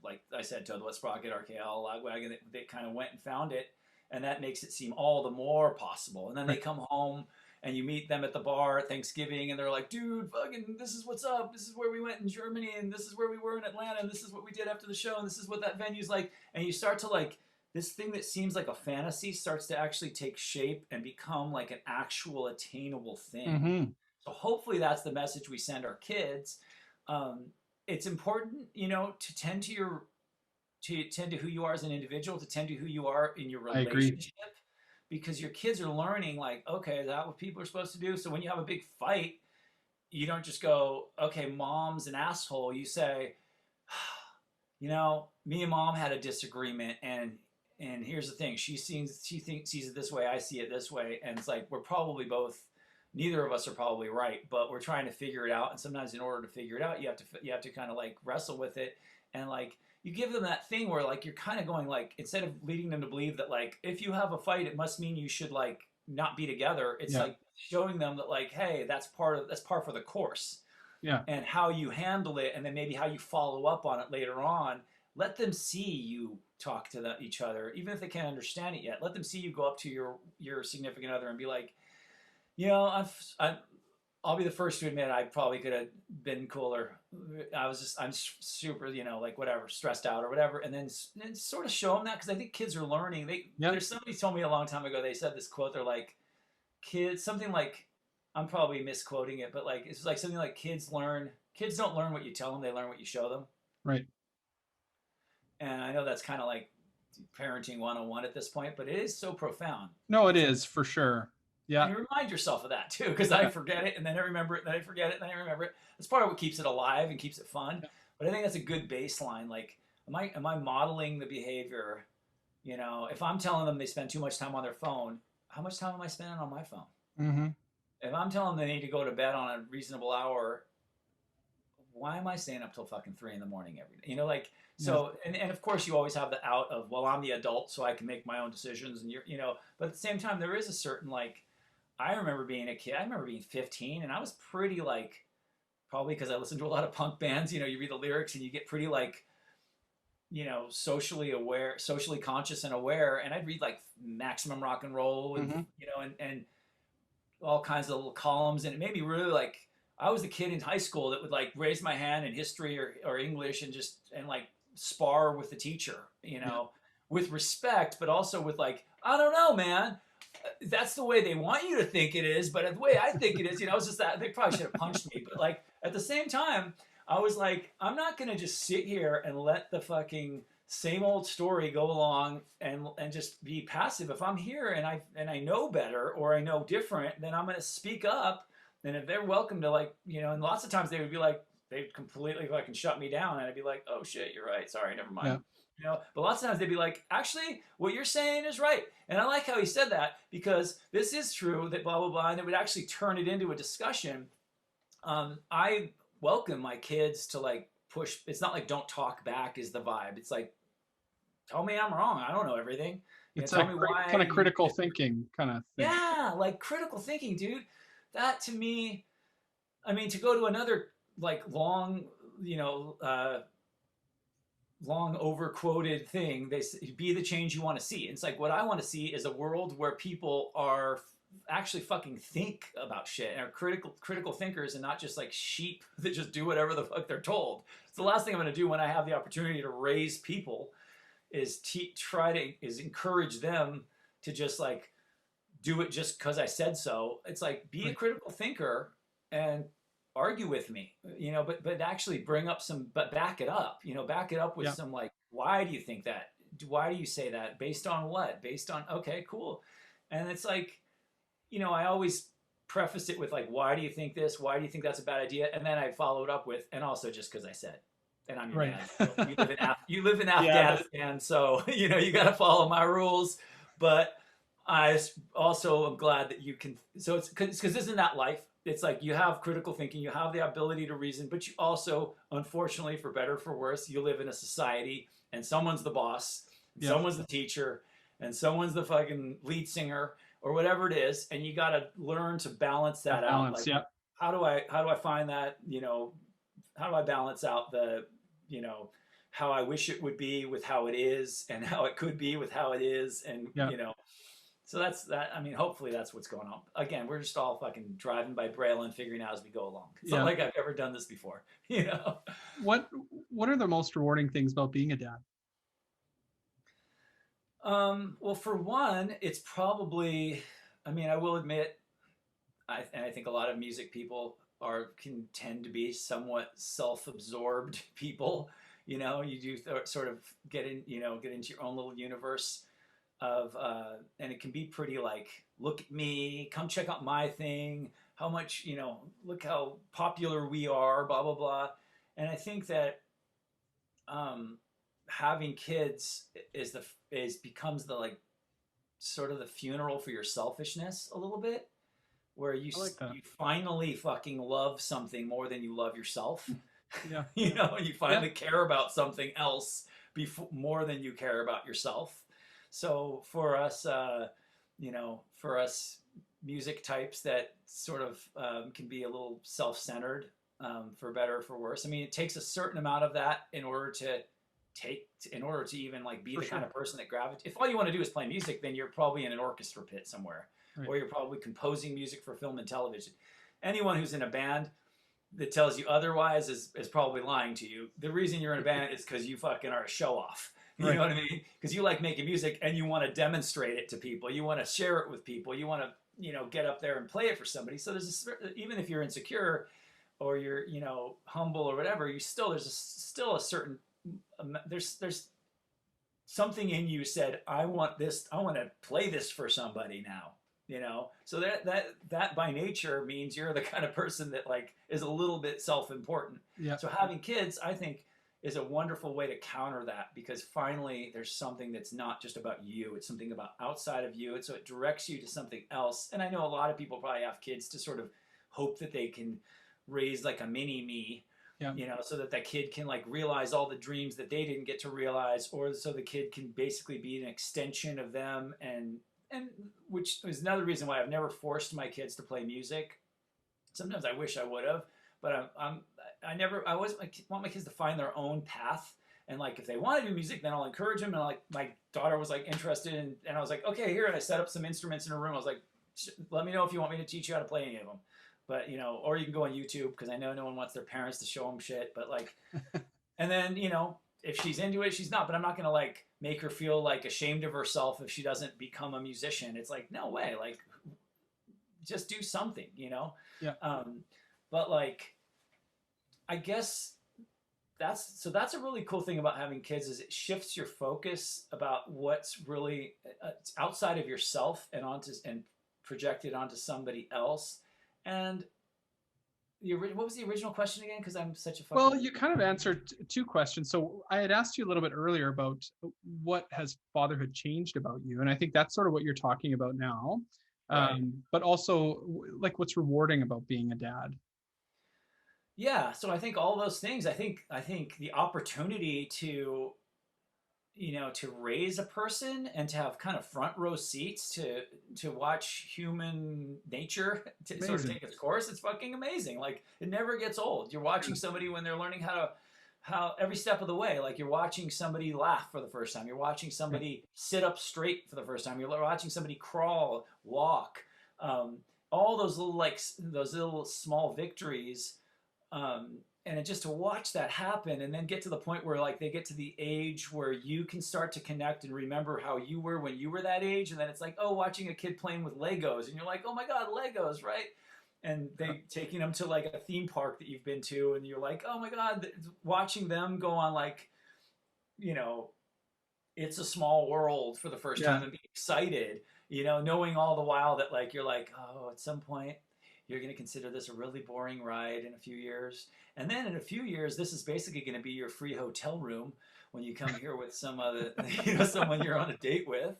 like I said, Toad, Sprocket, RKL, Lagwagon, they kind of went and found it, and that makes it seem all the more possible. And then they come home, and you meet them at the bar at Thanksgiving, and they're like, dude, fucking, this is what's up. This is where we went in Germany, and this is where we were in Atlanta, and this is what we did after the show, and this is what that venue's like. And you start to like, this thing that seems like a fantasy starts to actually take shape and become like an actual attainable thing. Mm-hmm. So hopefully that's the message we send our kids. It's important, to tend to who you are as an individual, to tend to who you are in your relationship, because your kids are learning like, okay, is that what people are supposed to do? So when you have a big fight, you don't just go, okay, mom's an asshole. You say, me and mom had a disagreement, and here's the thing, she sees it this way, I see it this way, and it's like, we're probably both, neither of us are probably right, but we're trying to figure it out. And sometimes in order to figure it out, you have to kind of like wrestle with it. And like, you give them that thing where like, you're kind of going like, instead of leading them to believe that like, if you have a fight, it must mean you should like not be together. It's like showing them that like, hey, that's par for the course. Yeah. And how you handle it, and then maybe how you follow up on it later on. Let them see you talk to each other, even if they can't understand it yet. Let them see you go up to your significant other and be like, I'll be the first to admit I probably could have been cooler. I'm super, like whatever, stressed out or whatever. And then sort of show them that, because I think kids are learning. There's somebody told me a long time ago, they said this quote, they're like, kids, something like, I'm probably misquoting it, but like, it's like something like kids don't learn what you tell them, they learn what you show them. Right. And I know that's kind of like parenting 101 at this point, but it is so profound. No, it is for sure. Yeah. And you remind yourself of that too, because I forget it, and then I remember it, and then I forget it, and then I remember it. That's part of what keeps it alive and keeps it fun. Yeah. But I think that's a good baseline. Like, am I modeling the behavior? If I'm telling them they spend too much time on their phone, how much time am I spending on my phone? Mm-hmm. If I'm telling them they need to go to bed on a reasonable hour, why am I staying up till fucking 3 a.m. every day? So, and of course you always have the out of, well, I'm the adult, so I can make my own decisions, and but at the same time, there is a certain like, I remember being a kid, I remember being 15, and I was pretty like, probably because I listened to a lot of punk bands, you read the lyrics and you get pretty like, socially aware, socially conscious and aware. And I'd read like Maximum Rock and Roll and, and all kinds of little columns. And it made me really like, I was the kid in high school that would like raise my hand in history or English and like spar with the teacher, with respect, but also with like, I don't know, man. That's the way they want you to think it is, but the way I think it is, it's just that they probably should have punched me. But like at the same time, I was like, I'm not gonna just sit here and let the fucking same old story go along and just be passive. If I'm here and I know better or I know different, then I'm gonna speak up. And if they're welcome to like, and lots of times they would be like, they'd completely fucking shut me down, and I'd be like, oh shit, you're right, sorry, never mind. Yeah. You know, but lots of times they'd be like, actually, what you're saying is right. And I like how he said that, because this is true, that blah, blah, blah, and it would actually turn it into a discussion. I welcome my kids to like push. It's not like don't talk back is the vibe. It's like, tell me I'm wrong. I don't know everything. It's tell like me why kind of critical thinking kind of thing. Yeah, like critical thinking, dude. That to me, I mean, to go to another like long, long overquoted thing, they say, be the change you want to see. It's like, what I want to see is a world where people are actually fucking think about shit and are critical thinkers, and not just like sheep that just do whatever the fuck they're told. It's the last thing I'm going to do when I have the opportunity to raise people, is encourage them to just like do it just because I said so. It's like, be a critical thinker and argue with me, but actually bring up but back it up, back it up with some like, why do you think that? Why do you say that? Based on what? Based on, okay, cool. And it's like, I always preface it with like, why do you think this? Why do you think that's a bad idea? And then I follow it up with, and also just because I said. And I'm your dad. So you live in Afghanistan, so you got to follow my rules. But I also am glad that you can. So it's because isn't that life? It's like you have critical thinking, you have the ability to reason, but you also, unfortunately, for better or for worse, you live in a society, and someone's the boss, and someone's the teacher, and someone's the fucking lead singer or whatever it is, and you got to learn to balance that out. Like, how do I find that? How do I balance out the, how I wish it would be with how it is, and how it could be with how it is, and so that's that. I mean, hopefully that's what's going on. Again, we're just all fucking driving by Braille and figuring out as we go along. It's not like I've ever done this before, What are the most rewarding things about being a dad? Well, for one, it's probably, I mean, I will admit, and I think a lot of music people can tend to be somewhat self-absorbed people. You do sort of get into your own little universe of, and it can be pretty like, look at me, come check out my thing, how much, look how popular we are, blah, blah, blah. And I think that, having kids becomes the like, sort of the funeral for your selfishness a little bit, where you finally fucking love something more than you love yourself. Yeah. You finally care about something else more than you care about yourself. So for us, music types that sort of can be a little self-centered, for better or for worse. I mean, it takes a certain amount of that in order to even like be the kind of person that gravitates. If all you want to do is play music, then you're probably in an orchestra pit somewhere. Right. Or you're probably composing music for film and television. Anyone who's in a band that tells you otherwise is probably lying to you. The reason you're in a band is because you fucking are a show off. You know what I mean? Because you like making music and you want to demonstrate it to people. You want to share it with people. You want to, get up there and play it for somebody. So even if you're insecure or you're, humble or whatever, there's still a certain, there's something in you said, I want to play this for somebody now. So that by nature means you're the kind of person that like is a little bit self-important. Yeah. So having kids, I think, is a wonderful way to counter that, because finally there's something that's not just about you. It's something about outside of you. And so it directs you to something else. And I know a lot of people probably have kids to sort of hope that they can raise like a mini me, so that kid can like realize all the dreams that they didn't get to realize, or so the kid can basically be an extension of them, and which is another reason why I've never forced my kids to play music. Sometimes I wish I would have, but I always want my kids to find their own path. And like, if they want to do music, then I'll encourage them. And like, my daughter was like interested in, and I was like, okay, here. And I set up some instruments in her room. I was like, let me know if you want me to teach you how to play any of them. But, or you can go on YouTube, because I know no one wants their parents to show them shit. But like, and then, if she's into it, she's not. But I'm not going to like make her feel like ashamed of herself if she doesn't become a musician. It's like, no way. Like, just do something, Yeah. But like, I guess that's a really cool thing about having kids, is it shifts your focus about what's really outside of yourself and projected onto somebody else. And what was the original question again? Because I'm such a fucking. Well, you kind of answered two questions. So I had asked you a little bit earlier about what has fatherhood changed about you, and I think that's sort of what you're talking about now. Right. But also, like, what's rewarding about being a dad? Yeah, so I think all those things. I think the opportunity to to raise a person and to have kind of front row seats to watch human nature to sort of Amazing. take its course. It's fucking amazing. Like it never gets old. You're watching somebody when they're learning how every step of the way. Like you're watching somebody laugh for the first time. You're watching somebody sit up straight for the first time. You're watching somebody crawl, walk. All those little those little small victories. And just to watch that happen and then get to the point where like they get to the age where you can start to connect and remember how you were when you were that age, and then it's like, oh, watching a kid playing with Legos and you're like, oh my god, Legos, right? And they taking them to like a theme park that you've been to and you're like, oh my god, watching them go on like, you know, it's a small world for the first Yeah. time and be excited, knowing all the while that like you're like, oh, at some point you're going to consider this a really boring ride in a few years. And then in a few years, this is basically going to be your free hotel room when you come here with some other, someone you're on a date with.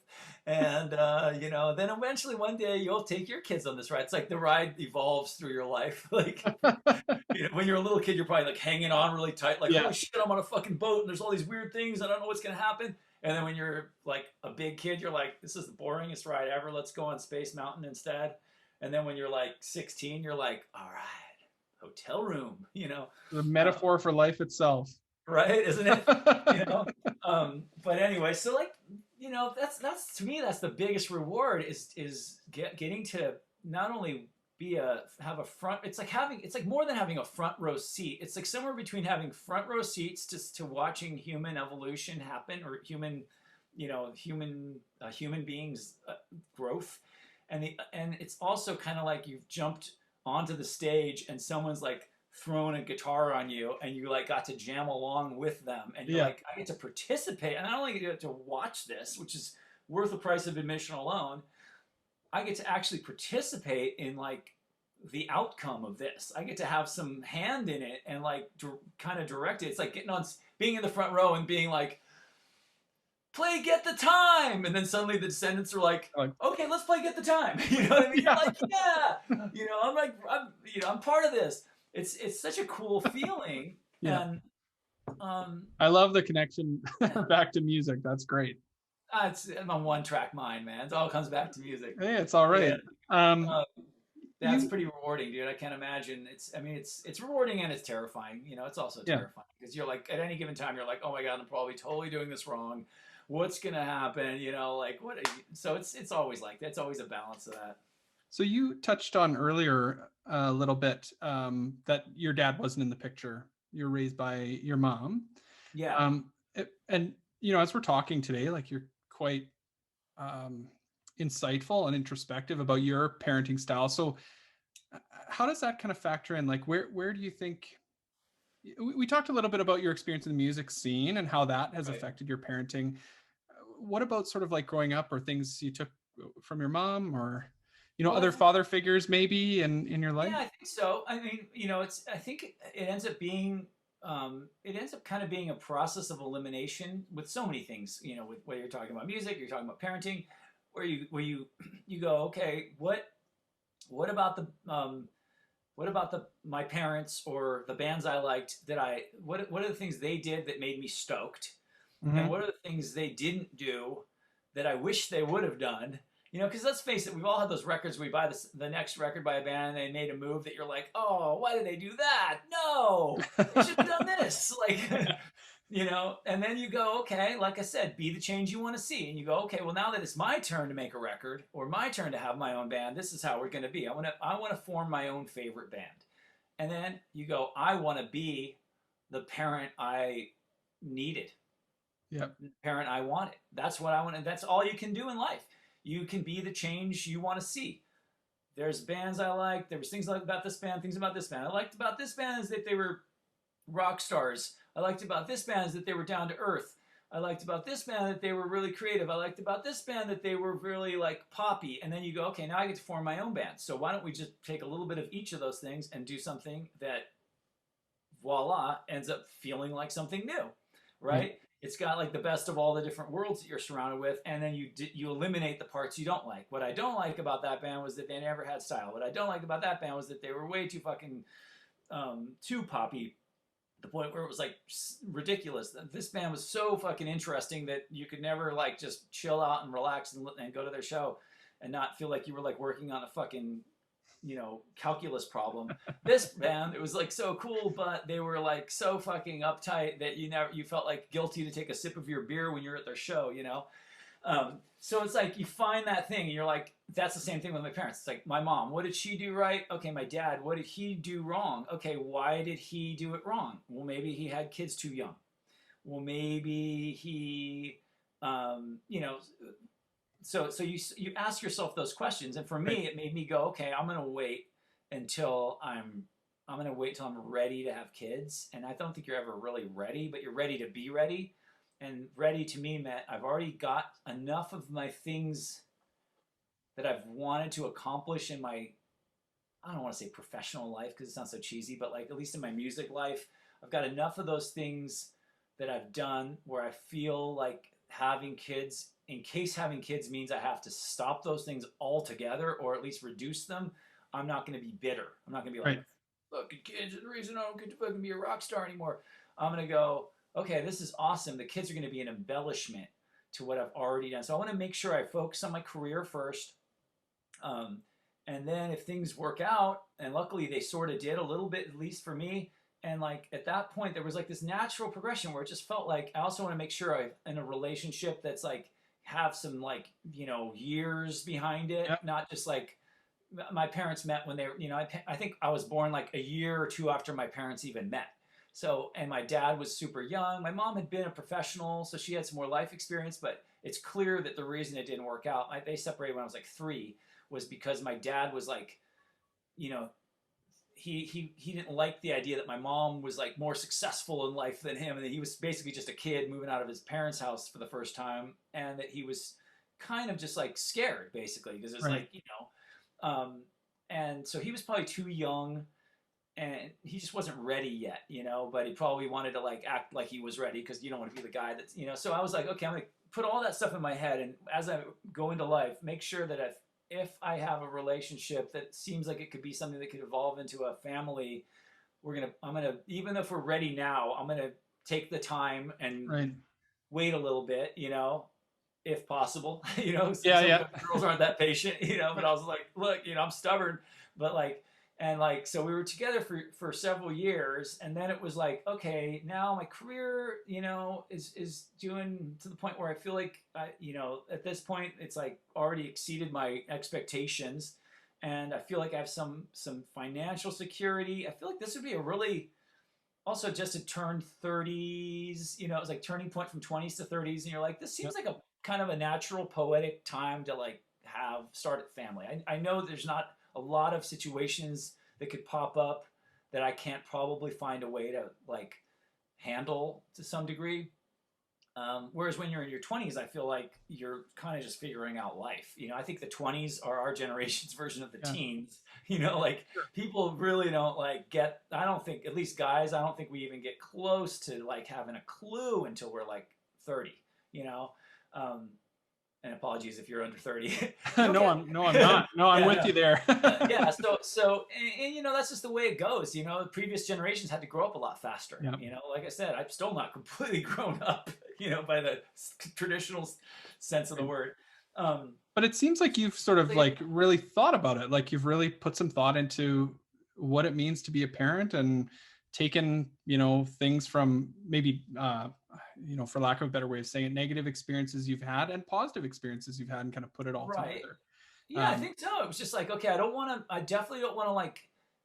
And, then eventually one day you'll take your kids on this ride. It's like the ride evolves through your life. Like, when you're a little kid, you're probably like hanging on really tight, like, Yeah. holy shit, I'm on a fucking boat and there's all these weird things. I don't know what's going to happen. And then when you're like a big kid, you're like, this is the boringest ride ever. Let's go on Space Mountain instead. And then when you're like 16, you're like, all right, hotel room, The metaphor for life itself. right? Isn't it? But anyway, so like, that's to me, that's the biggest reward is getting to not only have a front, it's like more than having a front row seat. It's like somewhere between having front row seats to watching human evolution happen or human beings growth. And it's also kind of like you've jumped onto the stage and someone's like thrown a guitar on you and you like got to jam along with them and you're Yeah. like, I get to participate and I not only get to watch this, which is worth the price of admission alone, I get to actually participate in like the outcome of this. I get to have some hand in it and like kind of direct it. It's like being in the front row and being like, play Get the Time, and then suddenly the Descendants are like, okay, let's play Get the Time. You know what I mean? Yeah. You're like, yeah. I'm like, I'm part of this. It's such a cool feeling. Yeah. And I love the connection back to music. That's great. I'm a one-track mind, man. It all comes back to music. Hey, it's all right. Yeah. That's You, pretty rewarding, dude. I can't imagine. It's rewarding and it's terrifying. It's also terrifying because you're like, at any given time, you're like, oh my god, I'm probably totally doing this wrong. What's gonna happen? Like what? So it's always like that. It's always a balance of that. so you touched on earlier a little bit that your dad wasn't in the picture. You're raised by your mom. Yeah. And as we're talking today, like you're quite insightful and introspective about your parenting style. So how does that kind of factor in? Like where do you think we talked a little bit about your experience in the music scene and how that has affected your parenting. What about sort of like growing up or things you took from your mom or, other father figures maybe in your life? Yeah, I think so. I mean, I think it ends up being, it ends up kind of being a process of elimination with so many things, with whether you're talking about music, you're talking about parenting, where you go, okay, what about my parents or the bands I liked what are the things they did that made me stoked? Mm-hmm. And what are the things they didn't do that I wish they would have done? Because let's face it, we've all had those records where we buy the next record by a band and they made a move that you're like, oh, why did they do that? No, they should have done this. Like, and then you go, okay, like I said, be the change you want to see. And you go, okay, well, now that it's my turn to make a record or my turn to have my own band, this is how we're going to be. I want to form my own favorite band. And then you go, I want to be the parent I needed. Yep. The parent I wanted. That's what I want. That's all you can do in life. You can be the change you want to see. There's bands I like. There was things I liked about this band, things about this band. I liked about this band is that they were rock stars. I liked about this band is that they were down to earth. I liked about this band that they were really creative. I liked about this band that they were really like poppy. And then you go, okay, now I get to form my own band. So why don't we just take a little bit of each of those things and do something that, voila, ends up feeling like something new, right? It's got like the best of all the different worlds that you're surrounded with, and then you eliminate the parts you don't like. What I don't like about that band was that they never had style. What I don't like about that band was that they were way too fucking too poppy, the point where it was like ridiculous. This band was so fucking interesting that you could never like just chill out and relax and go to their show and not feel like you were like working on a fucking, you know, calculus problem. This band, it was like so cool, but they were like so fucking uptight that you felt like guilty to take a sip of your beer when you're at their show, you know? So it's like you find that thing and you're like, that's the same thing with my parents. It's like my mom, what did she do right? Okay, my dad, what did he do wrong? Okay, why did he do it wrong? Well, maybe he had kids too young. Well, maybe he, you know, so you ask yourself those questions. And for me, it made me go, okay, I'm gonna wait until I'm ready to have kids. And I don't think you're ever really ready, but you're ready to be ready. And ready to me meant I've already got enough of my things that I've wanted to accomplish in my, I don't want to say professional life because it sounds so cheesy, but like at least in my music life, I've got enough of those things that I've done where I feel like having kids, in case having kids means I have to stop those things altogether or at least reduce them, I'm not going to be bitter. I'm not going to be like, fucking kids are the reason I don't get to fucking be a rock star anymore. I'm going to go, okay, this is awesome. The kids are going to be an embellishment to what I've already done. So I want to make sure I focus on my career first. And then if things work out, and luckily they sort of did a little bit, at least for me. And like at that point, there was like this natural progression where it just felt like I also want to make sure I'm in a relationship that's like have some like, you know, years behind it, not just like my parents met when they were, you know, I think I was born like a year or two after my parents even met. So, and my dad was super young. My mom had been a professional, so she had some more life experience, but it's clear that the reason it didn't work out, they separated when I was like 3, was because my dad was like, you know, he didn't like the idea that my mom was like more successful in life than him, and that he was basically just a kid moving out of his parents' house for the first time, and that he was kind of just like scared basically because it's like, you know, and so he was probably too young. And he just wasn't ready yet, you know, but he probably wanted to like act like he was ready because you don't want to be the guy that's, you know, so I was like, okay, I'm going to put all that stuff in my head. And as I go into life, make sure that if I have a relationship that seems like it could be something that could evolve into a family, I'm going to, even if we're ready now, I'm going to take the time and wait a little bit, you know, if possible, you know, some girls aren't that patient, you know, but I was like, look, you know, I'm stubborn, but like, and like, so we were together for several years, and then it was like, okay, now my career, you know, is doing to the point where I feel like, you know, at this point, it's like already exceeded my expectations, and I feel like I have some financial security. I feel like this would be a really, also just to turn 30s, you know, it was like turning point from 20s to 30s, and you're like, this seems like a kind of a natural poetic time to like start a family. I know there's not a lot of situations that could pop up that I can't probably find a way to like handle to some degree. Whereas when you're in your 20s, I feel like you're kind of just figuring out life. You know, I think the 20s are our generation's version of the teens. You know, like people really don't like get, I don't think, at least guys, I don't think we even get close to like having a clue until we're like 30, you know? And apologies if you're under 30. No, I'm not. No, I'm with you there. So, and, you know, that's just the way it goes. You know, previous generations had to grow up a lot faster. You know, like I said, I'm still not completely grown up, you know, by the traditional sense of the word. But it seems like you've sort of like really thought about it. Like you've really put some thought into what it means to be a parent and taken, you know, things from maybe, you know, for lack of a better way of saying it, negative experiences you've had and positive experiences you've had and kind of put it all together. Yeah, I think so. It was just like, okay, I definitely don't want to like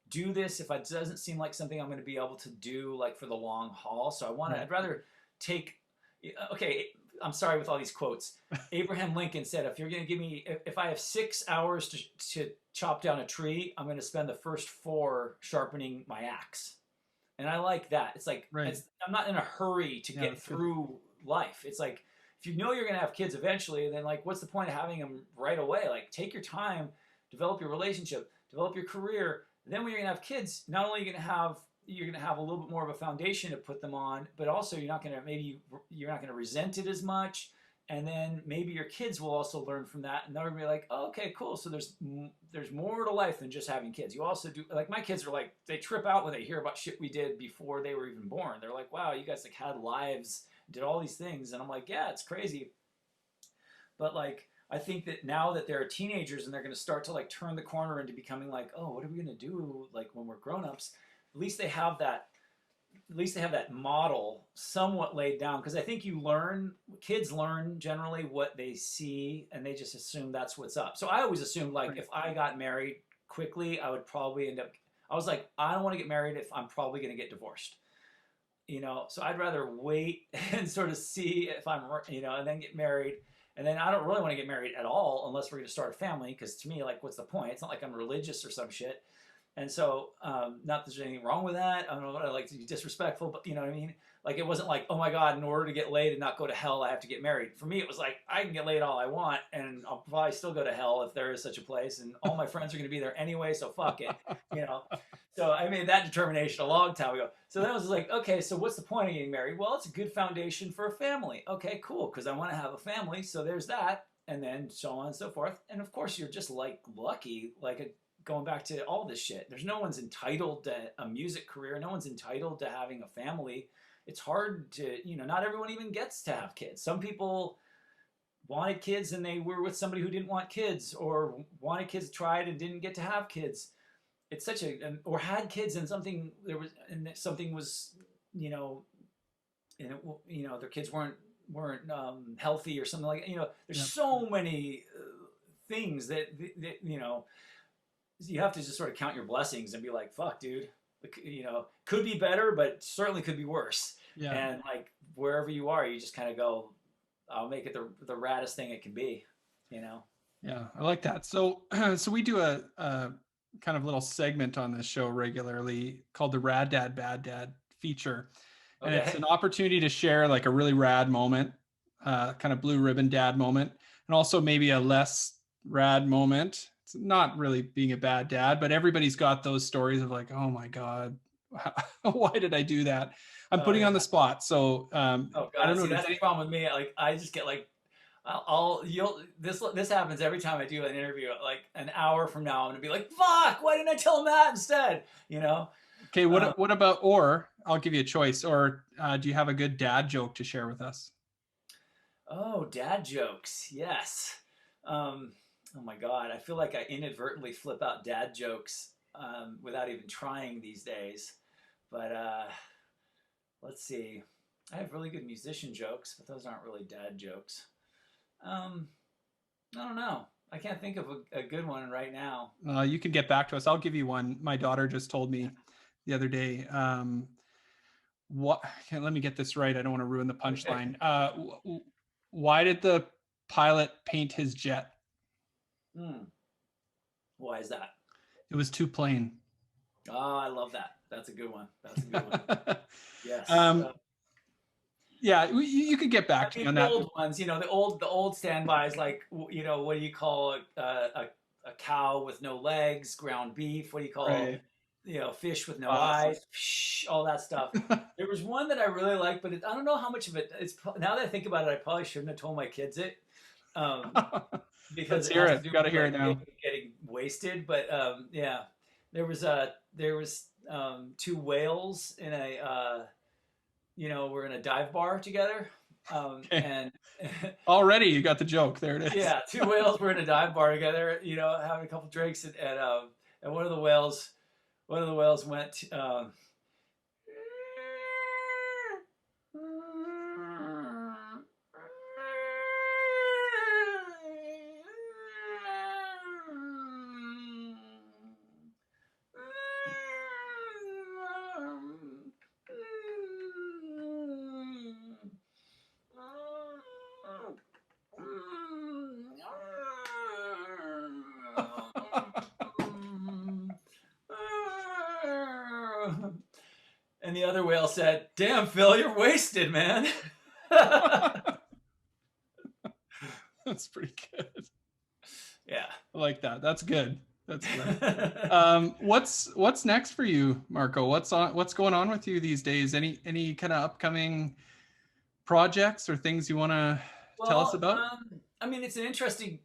do this if it doesn't seem like something I'm going to be able to do like for the long haul. So I'd rather take, okay, I'm sorry with all these quotes. Abraham Lincoln said, if you're going to give me, if I have 6 hours to chop down a tree, I'm going to spend the first 4 sharpening my axe. And I like that. It's like, I'm not in a hurry to get through life. It's like, if you know you're going to have kids eventually, then like, what's the point of having them right away? Like, take your time, develop your relationship, develop your career. And then when you're going to have kids, not only are you going to have a little bit more of a foundation to put them on, but also you're not going to resent it as much. And then maybe your kids will also learn from that, and they're gonna be like, oh, okay, cool. So there's more to life than just having kids. You also do, like, my kids are like, they trip out when they hear about shit we did before they were even born. They're like, wow, you guys like had lives, did all these things, and I'm like, yeah, it's crazy. But like, I think that now that they're teenagers and they're gonna start to like turn the corner into becoming like, oh, what are we gonna do like when we're grown-ups? At least they have that model somewhat laid down, because I think kids learn generally what they see, and they just assume that's what's up. So I always assumed like, if I got married quickly, I would probably I was like, I don't want to get married if I'm probably going to get divorced, so I'd rather wait and sort of see if I'm, and then get married. And then I don't really want to get married at all unless we're going to start a family, because to me, like, what's the point? It's not like I'm religious or some shit. And so, not that there's anything wrong with that. I don't know what I like to be disrespectful, but you know what I mean? Like, it wasn't like, oh my God, in order to get laid and not go to hell, I have to get married. For me, it was like, I can get laid all I want, and I'll probably still go to hell if there is such a place, and all my friends are going to be there anyway, so fuck it, So I made that determination a long time ago. So then I was like, okay, so what's the point of getting married? Well, it's a good foundation for a family. Okay, cool, because I want to have a family, so there's that, and then so on and so forth. And of course, you're just like lucky, like going back to all this shit. There's no one's entitled to a music career. No one's entitled to having a family. It's hard to, not everyone even gets to have kids. Some people wanted kids and they were with somebody who didn't want kids, or wanted kids, tried and didn't get to have kids. It's such or had kids and something was, their kids weren't healthy or something like that. There's so many things that you have to just sort of count your blessings and be like, fuck, dude, could be better, but certainly could be worse. Yeah. And like, wherever you are, you just kind of go, I'll make it the raddest thing it can be, Yeah, I like that. So we do a kind of little segment on this show regularly called the Rad Dad, Bad Dad feature. And it's an opportunity to share like a really rad moment, kind of blue ribbon dad moment, and also maybe a less rad moment. It's not really being a bad dad, but everybody's got those stories of like, oh my God, why did I do that? I'm putting on the spot. So I don't know. That's the problem with me. Like, I just get like, this happens every time I do an interview. Like an hour from now, I'm gonna be like, fuck, why didn't I tell him that instead? Okay. What about, or I'll give you a choice, or do you have a good dad joke to share with us? Oh, dad jokes. Yes. Oh my God, I feel like I inadvertently flip out dad jokes without even trying these days. But let's see. I have really good musician jokes, but those aren't really dad jokes. I don't know. I can't think of a good one right now. You can get back to us. I'll give you one. My daughter just told me the other day. Let me get this right. I don't want to ruin the punchline. Okay. Why did the pilot paint his jet? Why is that? It was too plain. Oh, I love that. That's a good one. Yes. Yeah, you could get back to me on that. The old ones, the old standbys, like, what do you call a cow with no legs? Ground beef. What do you call fish with no eyes? All that stuff. There was one that I really liked, but I don't know how much of it. Now that I think about it, I probably shouldn't have told my kids it. Because you got to hear it now. Getting wasted, but there was two whales in a we're in a dive bar together, and already you got the joke. There it is. Yeah, two whales were in a dive bar together, having a couple drinks, and one of the whales went. And the other whale said, "Damn, Phil, you're wasted, man." That's pretty good. Yeah. I like that. That's good. That's good. What's next for you, Marco? What's going on with you these days? Any kind of upcoming projects or things you want to tell us Well, about? I mean, it's an interesting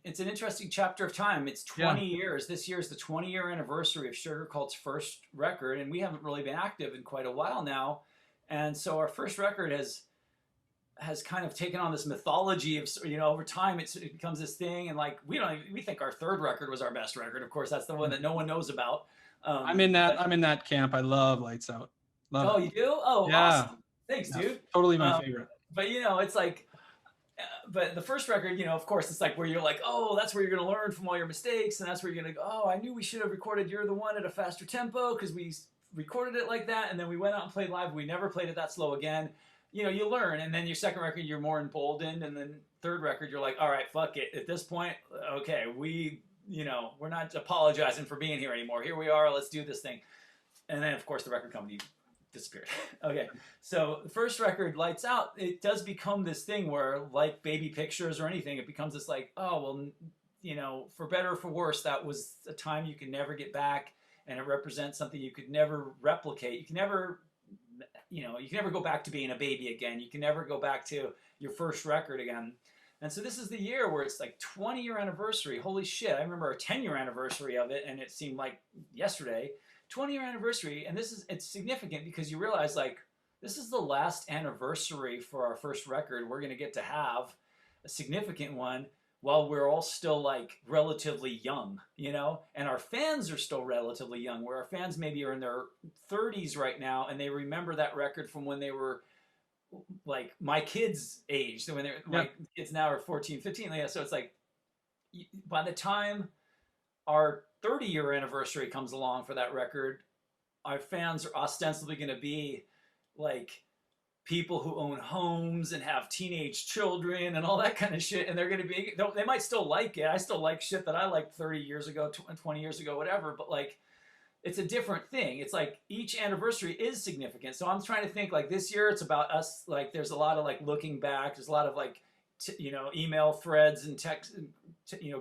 chapter of time. It's Yeah. 20 years. This year is the 20-year anniversary of Sugarcult's first record, and we haven't really been active in quite a while now. And so our first record has kind of taken on this mythology of, over time it becomes this thing, and like we think our third record was our best record. Of course, that's the one that no one knows about. I'm in that camp. I love Lights Out. Love Oh, it. you do? Oh, Yeah. awesome. Thanks, Yeah. dude. Totally my favorite. But it's like, but the first record, of course, it's like where you're like, oh, that's where you're going to learn from all your mistakes. And that's where you're going to go, oh, I knew we should have recorded You're the One at a faster tempo because we recorded it like that. And then we went out and played live. We never played it that slow again. You learn. And then your second record, you're more emboldened. And then third record, you're like, all right, fuck it. At this point, okay, we're not apologizing for being here anymore. Here we are. Let's do this thing. And then, of course, the record company disappeared. Okay, so the first record, Lights Out, it does become this thing where, like Baby Pictures or anything, it becomes this like, oh, well, for better or for worse, that was a time you can never get back, and it represents something you could never replicate. You can never, you can never go back to being a baby again. You can never go back to your first record again. And so this is the year where it's like 20-year anniversary. Holy shit, I remember a 10-year anniversary of it, and it seemed like yesterday. 20-year anniversary, and it's significant because you realize like this is the last anniversary for our first record. We're going to get to have a significant one while we're all still like relatively young, and our fans are still relatively young, where our fans maybe are in their 30s right now, and they remember that record from when they were like my kids' age. So when they're my kids now are 14, 15. Yeah, so it's like by the time our 30-year anniversary comes along for that record, our fans are ostensibly going to be like people who own homes and have teenage children and all that kind of shit, and they're going to be, they might still like it. I still like shit that I liked 30 years ago, 20 years ago, whatever, but like it's a different thing. It's like each anniversary is significant. So I'm trying to think like this year it's about us, like there's a lot of like looking back, there's a lot of like email threads and text,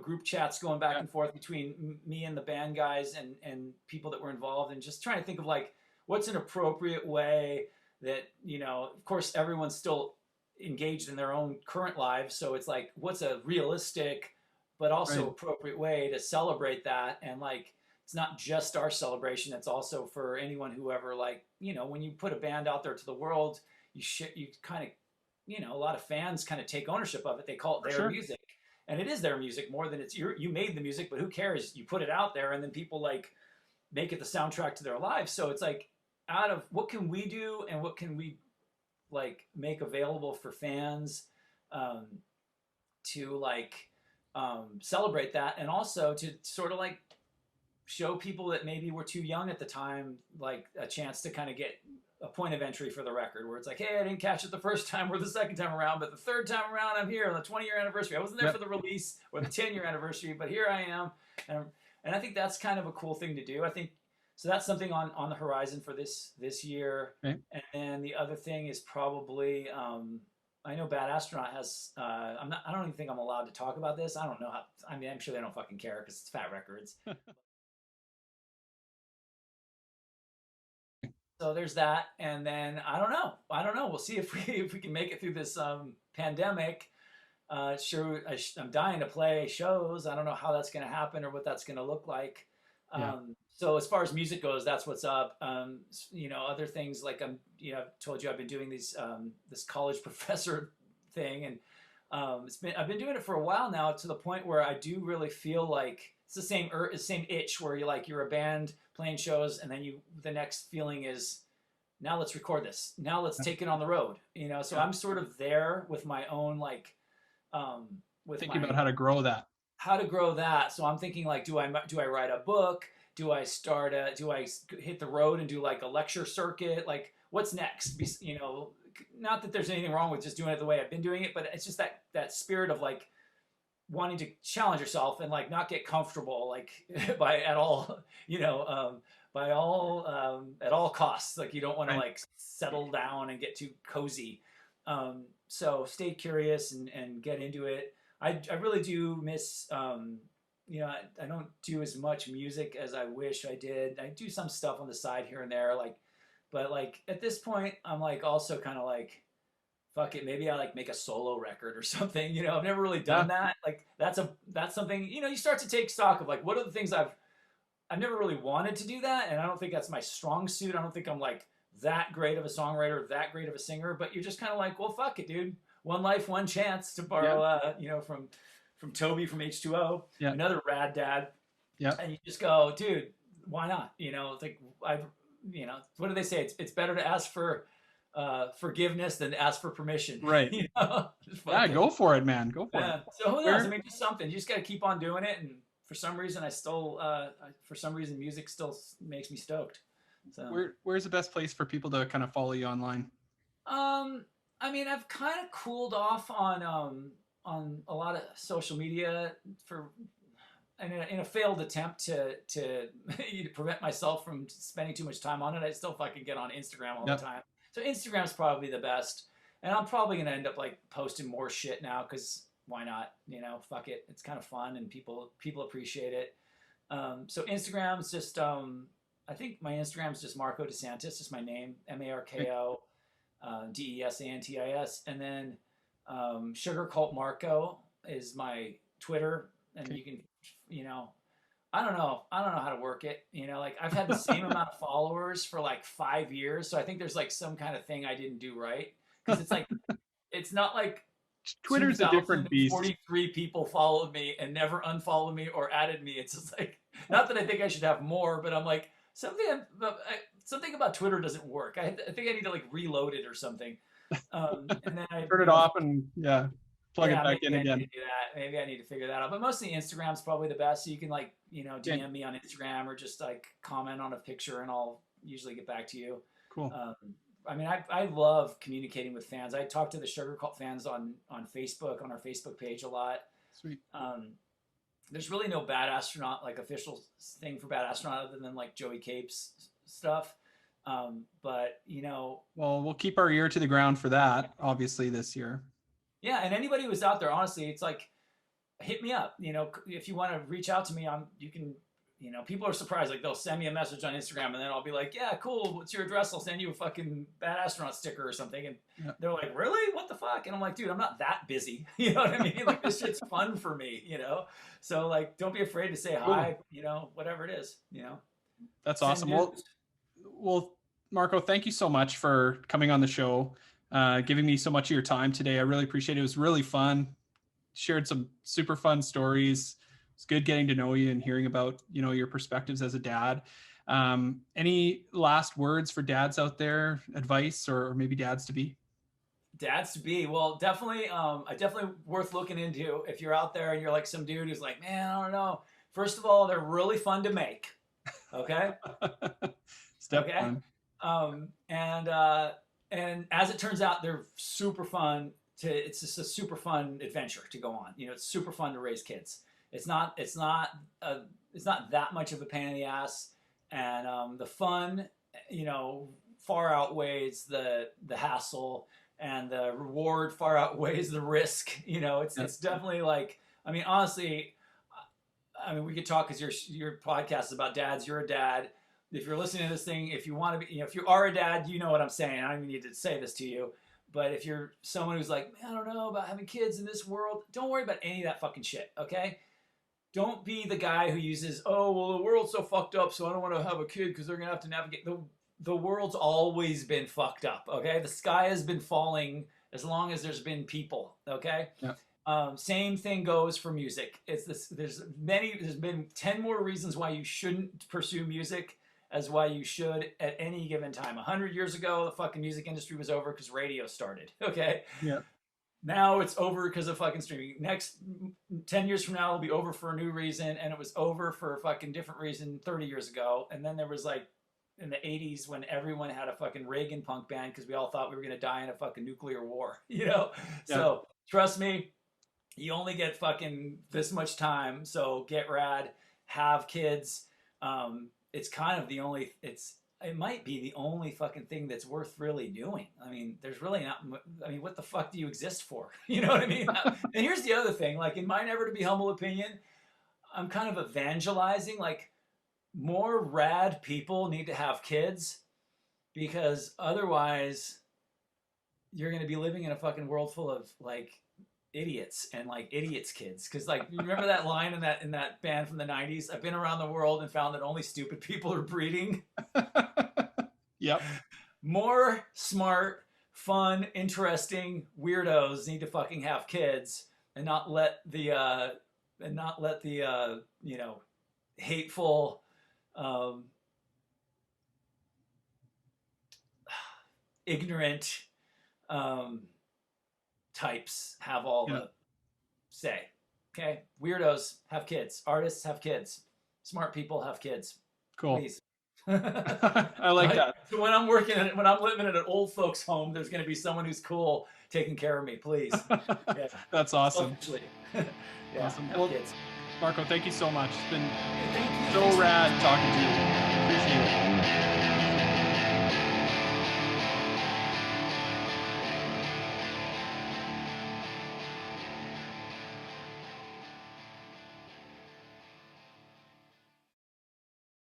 group chats going back and forth between me and the band guys and people that were involved, and just trying to think of like what's an appropriate way that, of course everyone's still engaged in their own current lives, so it's like what's a realistic but also appropriate way to celebrate that. And like it's not just our celebration, it's also for anyone who ever, like, when you put a band out there to the world, you kind of, a lot of fans kind of take ownership of it. They call it their music, and it is their music more than it's you made the music, but who cares? You put it out there, and then people like make it the soundtrack to their lives. So it's like, out of what can we do and what can we like make available for fans to like celebrate that, and also to sort of like show people that maybe were too young at the time like a chance to kind of get a point of entry for the record, where it's like, hey, I didn't catch it the first time or the second time around, but the third time around I'm here on the 20-year anniversary. I wasn't there for the release or the 10-year anniversary, but here I am. And I think that's kind of a cool thing to do. I think so. That's something on the horizon for this year. And then the other thing is probably I know Bad Astronaut has I don't even think I'm allowed to talk about this. I don't know how. I mean, I'm sure they don't fucking care because it's Fat Records. So there's that, and then I don't know. We'll see if we can make it through this pandemic. Sure, I'm dying to play shows. I don't know how that's going to happen or what that's going to look like. So as far as music goes, that's what's up. Other things like I've told you I've been doing these this college professor thing, and I've been doing it for a while now, to the point where I do really feel like it's the same itch where you're a band playing shows, and then the next feeling is, now let's record this. Now let's take it on the road. So I'm sort of there with my own like thinking about how to grow that. So I'm thinking like, do I write a book? Do I hit the road and do like a lecture circuit? Like what's next? Not that there's anything wrong with just doing it the way I've been doing it, but it's just that spirit of like wanting to challenge yourself and like not get comfortable like at all costs. Like you don't want to like settle down and get too cozy. So stay curious and get into it. I really do miss, I don't do as much music as I wish I did. I do some stuff on the side here and there, but like at this point, I'm like also kind of like, fuck it, maybe I like make a solo record or something. I've never really done that. Like that's something, you start to take stock of like, what are the things I've never really wanted to do that. And I don't think that's my strong suit. I don't think I'm like that great of a songwriter, that great of a singer, but you're just kind of like, well, fuck it, dude. One life, one chance, to borrow, from Toby from H2O, another rad dad. Yeah. And you just go, dude, why not? It's like, what do they say? It's better to ask for forgiveness than to ask for permission. Right. Yeah, go for it, man. Go for it. So who knows? I mean, just something. You just got to keep on doing it. And for some reason, music still makes me stoked. So where's the best place for people to kind of follow you online? I mean, I've kind of cooled off on a lot of social media in a failed attempt to prevent myself from spending too much time on it. I still fucking get on Instagram all the time. So Instagram's probably the best, and I'm probably gonna end up like posting more shit now because why not? Fuck it. It's kind of fun and people appreciate it. So Instagram's just I think my Instagram's just Marko DeSantis, just my name, MARKO DESANTIS, and then Sugarcult Marko is my Twitter, and you can, I don't know how to work it. Like I've had the same amount of followers for like 5 years, so I think there's like some kind of thing I didn't do right, because it's like it's not like Twitter's a different beast. 43 people followed me and never unfollowed me or added me. It's just like, not that I think I should have more, but I'm like, something about Twitter doesn't work. I think I need to like reload it or something. And then I turn it off and plug it back in again. Maybe I need to figure that out. But mostly Instagram's probably the best. So you can like, DM me on Instagram or just like comment on a picture and I'll usually get back to you. Cool. I mean, I love communicating with fans. I talk to the Sugarcult fans on Facebook, on our Facebook page a lot. Sweet. There's really no Bad Astronaut, like official thing for Bad Astronaut other than like Joey Cape's stuff. But well, we'll keep our ear to the ground for that, obviously, this year. Yeah. And anybody who's out there, honestly, it's like, hit me up. If you want to reach out to me, you can, people are surprised. Like they'll send me a message on Instagram and then I'll be like, yeah, cool. What's your address? I'll send you a fucking Bad Astronaut sticker or something. And they're like, really? What the fuck? And I'm like, dude, I'm not that busy. You know what I mean? Like this shit's fun for me, So like, don't be afraid to say hi, whatever it is, That's awesome. Well, Marko, thank you so much for coming on the show, giving me so much of your time today. I really appreciate it. It was really fun. Shared some super fun stories. It's good getting to know you and hearing about, your perspectives as a dad. Any last words for dads out there, advice, or maybe dads to be? Dads to be, well, definitely, definitely worth looking into. If you're out there and you're like some dude who's like, man, I don't know. First of all, they're really fun to make. Okay. Step one. And as it turns out, they're super fun it's just a super fun adventure to go on. It's super fun to raise kids. It's not that much of a pain in the ass, and the fun, far outweighs the hassle, and the reward far outweighs the risk. It's definitely like, I mean, honestly, we could talk because your podcast is about dads. You're a dad. If you're listening to this thing, if you want to be, if you are a dad, you know what I'm saying. I don't even need to say this to you. But if you're someone who's like, man, I don't know about having kids in this world, don't worry about any of that fucking shit, okay? Don't be the guy who uses, oh, well, the world's so fucked up, so I don't want to have a kid because they're going to have to navigate. The world's always been fucked up, okay? The sky has been falling as long as there's been people, okay? Yeah. Same thing goes for music. There's been 10 more reasons why you shouldn't pursue music as why you should at any given time. 100 years ago, the fucking music industry was over because radio started, okay? Yeah. Now it's over because of fucking streaming. Next 10 years from now, it'll be over for a new reason, and it was over for a fucking different reason 30 years ago. And then there was like in the 80s when everyone had a fucking Reagan punk band because we all thought we were going to die in a fucking nuclear war, Yeah. So trust me, you only get fucking this much time. So get rad, have kids. It's kind of the only, it might be the only fucking thing that's worth really doing. I mean, there's really not. I mean, what the fuck do you exist for? You know what I mean? And here's the other thing. Like in my never to be humble opinion, I'm kind of evangelizing. Like more rad people need to have kids, because otherwise you're going to be living in a fucking world full of like idiots and like idiots kids. Because like, you remember that line in that band from the 90s? I've been around the world and found that only stupid people are breeding. Yep. More smart, fun, interesting weirdos need to fucking have kids, and not let the you know, hateful ignorant types have all the say. Okay, weirdos have kids, artists have kids, smart people have kids. Cool. Please. I like that. So when I'm living at an old folks home, there's going to be someone who's cool taking care of me, please. Yeah. That's awesome. Yeah, Awesome. have Well, kids. Marko, thank you so much. It's been Thank you. so rad talking to you. Appreciate it.